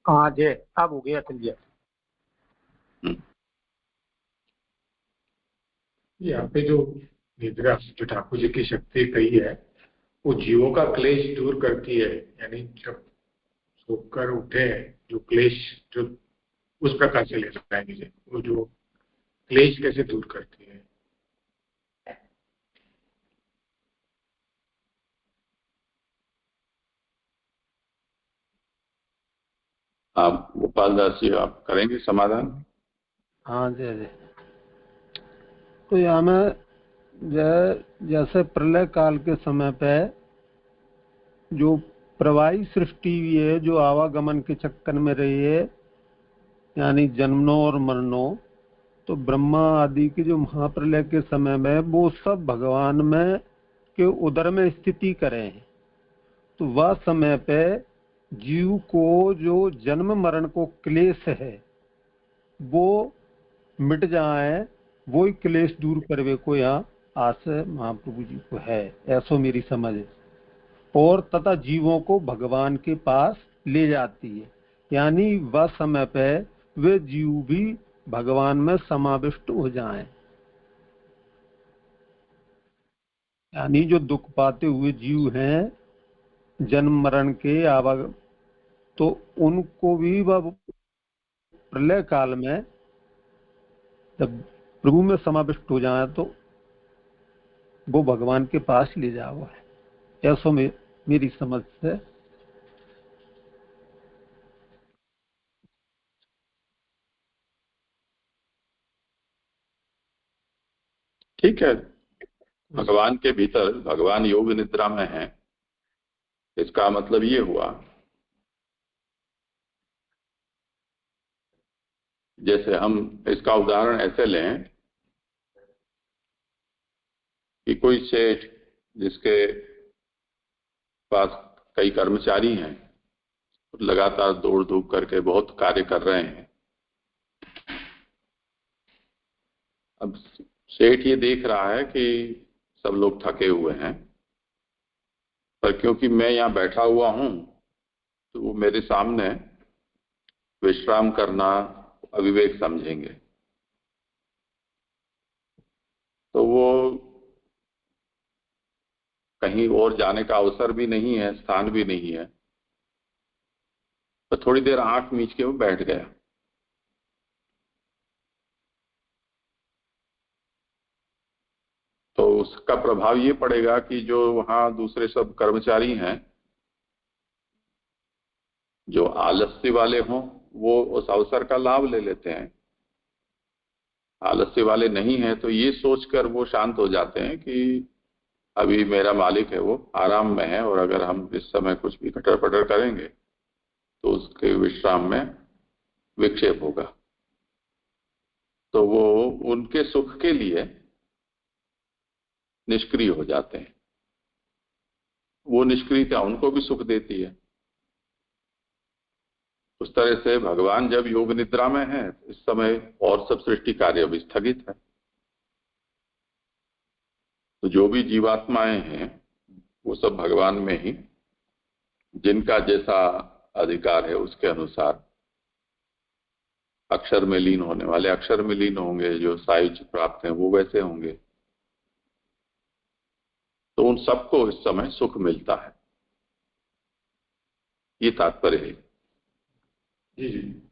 हाँ जी, अब हो गया, चलिए। यहाँ पे जो निद्रा जो ठाकुर जी की शक्ति कही है वो जीवों का क्लेश दूर करती है, यानी जब सोकर उठे जो क्लेश जो उस प्रकार से ले सकता है नीचे, वो जो क्लेश कैसे दूर करती है। आप गोपाल दास जी आप करेंगे समाधान? हाँ जी जी। तो यहाँ में जैसे प्रलय काल के समय पे जो प्रवाही सृष्टि हुई है, जो आवागमन के चक्कर में रही है, यानी जन्मों और मरणों, तो ब्रह्मा आदि के जो महाप्रलय के समय में वो सब भगवान में के उदर में स्थिति करें, तो वह समय पे जीव को जो जन्म मरण को क्लेश है वो मिट जाए, वो ही क्लेश दूर करवे को यहाँ आशय महाप्रभु जी को है, ऐसो मेरी समझ है। और तथा जीवों को भगवान के पास ले जाती है, यानी वह समय पे वे जीव भी भगवान में समाविष्ट हो जाएं। यानी जो दुख पाते हुए जीव हैं जन्म मरण के आवागम, तो उनको भी वह प्रलय काल में जब प्रभु में समाविष्ट हो जाए तो वो भगवान के पास ले जाओ है, ऐसा मेरी समझ से। ठीक है, भगवान के भीतर भगवान योग निद्रा में है, इसका मतलब ये हुआ जैसे हम इसका उदाहरण ऐसे लें कि कोई सेठ जिसके पास कई कर्मचारी हैं, लगातार दौड़ धूप करके बहुत कार्य कर रहे हैं। अब सेठ ये देख रहा है कि सब लोग थके हुए हैं, पर क्योंकि मैं यहाँ बैठा हुआ हूं तो वो मेरे सामने विश्राम करना अविवेक समझेंगे, तो वो कहीं और जाने का अवसर भी नहीं है, स्थान भी नहीं है, तो थोड़ी देर आंख मीच के वो बैठ गया। तो उसका प्रभाव ये पड़ेगा कि जो वहां दूसरे सब कर्मचारी हैं जो आलस्य वाले हों वो उस अवसर का लाभ ले लेते हैं, आलस्य वाले नहीं हैं तो ये सोचकर वो शांत हो जाते हैं कि अभी मेरा मालिक है वो आराम में है, और अगर हम इस समय कुछ भी कटर पटर करेंगे तो उसके विश्राम में विक्षेप होगा। तो वो उनके सुख के लिए निष्क्रिय हो जाते हैं। वो निष्क्रियता उनको भी सुख देती है। उस तरह से भगवान जब योग निद्रा में है, इस समय और सब सृष्टि कार्य भी स्थगित है, तो जो भी जीवात्माएं हैं वो सब भगवान में ही जिनका जैसा अधिकार है उसके अनुसार अक्षर में लीन होने वाले अक्षर में लीन होंगे, जो सायुज्य प्राप्त हैं वो वैसे होंगे। तो उन सबको इस समय सुख मिलता है, ये तात्पर्य है। जी जी।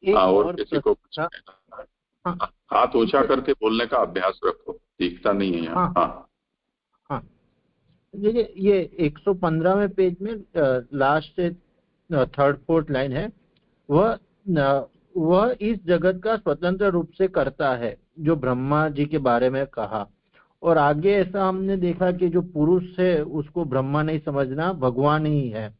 हाँ, और किसी को हाथ ऊंचा करके बोलने का अभ्यास रखो, दिखता नहीं है यहाँ। हाँ हाँ, ये 115वें पेज में लास्ट से थर्ड फोर्थ लाइन है, वह इस जगत का स्वतंत्र रूप से करता है, जो ब्रह्मा जी के बारे में कहा। और आगे ऐसा हमने देखा कि जो पुरुष है उसको ब्रह्मा नहीं समझना, भगवान ही है।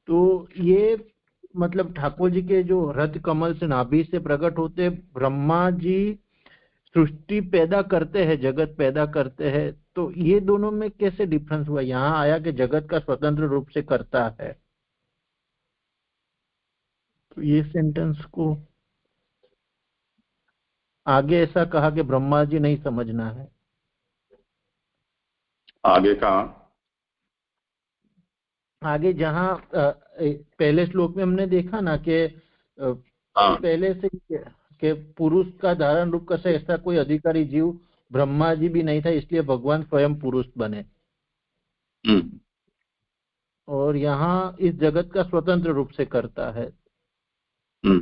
तो ये मतलब ठाकुर जी के जो रथ कमल से नाभि से प्रकट होते, ब्रह्मा जी सृष्टि पैदा करते हैं, जगत पैदा करते हैं, तो ये दोनों में कैसे डिफरेंस हुआ? यहाँ आया कि जगत का स्वतंत्र रूप से करता है, तो ये सेंटेंस को आगे ऐसा कहा कि ब्रह्मा जी नहीं समझना है। आगे कहा? आगे जहाँ पहले श्लोक में हमने देखा ना कि पहले से कि पुरुष का धारण रूप कैसे, ऐसा कोई अधिकारी जीव ब्रह्मा जी भी नहीं था, इसलिए भगवान स्वयं पुरुष बने। और यहाँ इस जगत का स्वतंत्र रूप से करता है, तो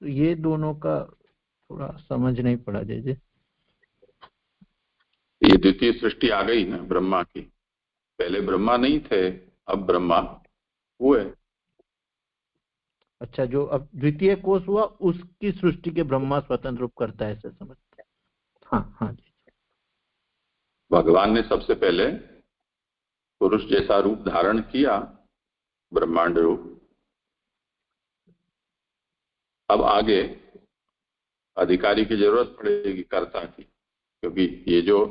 ये दोनों का थोड़ा समझ नहीं पड़ा। जैसे ये द्वितीय सृष्टि आ गई ना ब्रह्मा की, पहले ब्रह्मा नहीं थे, अब ब्रह्मा हुए। अच्छा, जो अब द्वितीय कोश हुआ उसकी सृष्टि के ब्रह्मा स्वतंत्र रूप करता है, ऐसे समझते हैं। हाँ हाँ जी। भगवान ने सबसे पहले पुरुष जैसा रूप धारण किया, ब्रह्मांड रूप। अब आगे अधिकारी की जरूरत पड़ेगी, कर्ता की, क्योंकि ये जो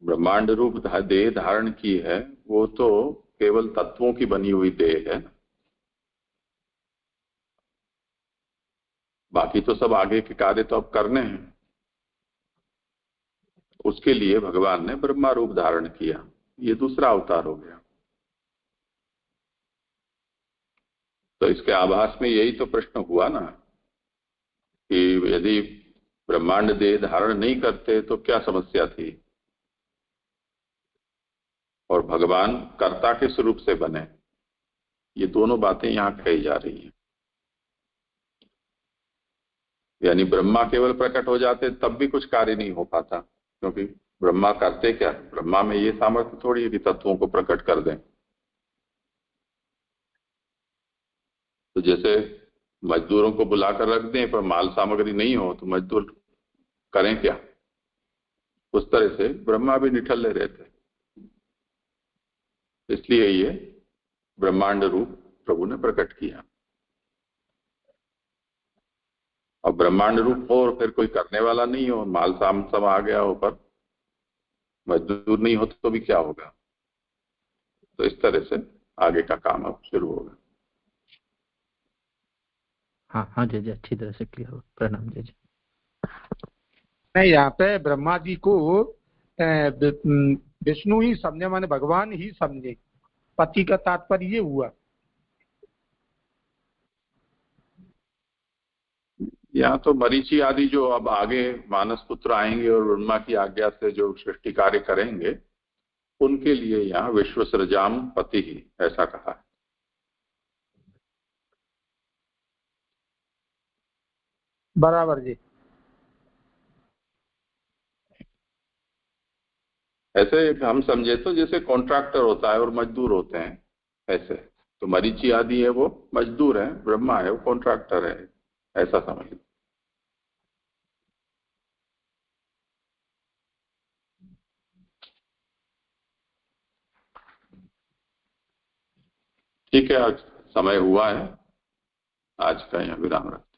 ब्रह्मांड रूप देह धारण की है वो तो केवल तत्वों की बनी हुई देह है, बाकी तो सब आगे के कार्य तो अब करने हैं। उसके लिए भगवान ने ब्रह्मा रूप धारण किया, ये दूसरा अवतार हो गया। तो इसके आभास में यही तो प्रश्न हुआ ना कि यदि ब्रह्मांड देह धारण नहीं करते तो क्या समस्या थी, और भगवान कर्ता के स्वरूप से बने। ये दोनों बातें यहां कही जा रही हैं। यानी ब्रह्मा केवल प्रकट हो जाते तब भी कुछ कार्य नहीं हो पाता, क्योंकि ब्रह्मा करते क्या, ब्रह्मा में ये सामर्थ्य थोड़ी है कि तत्वों को प्रकट कर दें। तो जैसे मजदूरों को बुलाकर रख दें पर माल सामग्री नहीं हो तो मजदूर करें क्या, उस तरह से ब्रह्मा भी निठल्ले रहते। इसलिए ये ब्रह्मांड रूप प्रभु ने प्रकट किया। अब ब्रह्मांड रूप हो और फिर कोई करने वाला नहीं हो, माल साम सब आ गया हो पर मजदूर नहीं हो तो भी क्या होगा। तो इस तरह से आगे का काम अब शुरू होगा। हाँ हाँ जय जय, अच्छी तरह से क्लियर हो। प्रणाम जय जय। नहीं, यहाँ पे ब्रह्मा जी को विष्णु ही समझे, माने भगवान ही समझे, पति का तात्पर्य ये हुआ। यहाँ तो मरीचि आदि जो अब आगे मानस पुत्र आएंगे और ब्रह्मा की आज्ञा से जो सृष्टि कार्य करेंगे उनके लिए यहाँ विश्व सृजाम पति ही ऐसा कहा है। बराबर जी। ऐसे हम समझे तो जैसे कॉन्ट्रैक्टर होता है और मजदूर होते हैं, ऐसे तो मरीचि आदि है वो मजदूर है, ब्रह्मा है वो कॉन्ट्रैक्टर है, ऐसा समझ लो। ठीक है, आज समय हुआ है, आज का यहाँ विराम रखते हैं।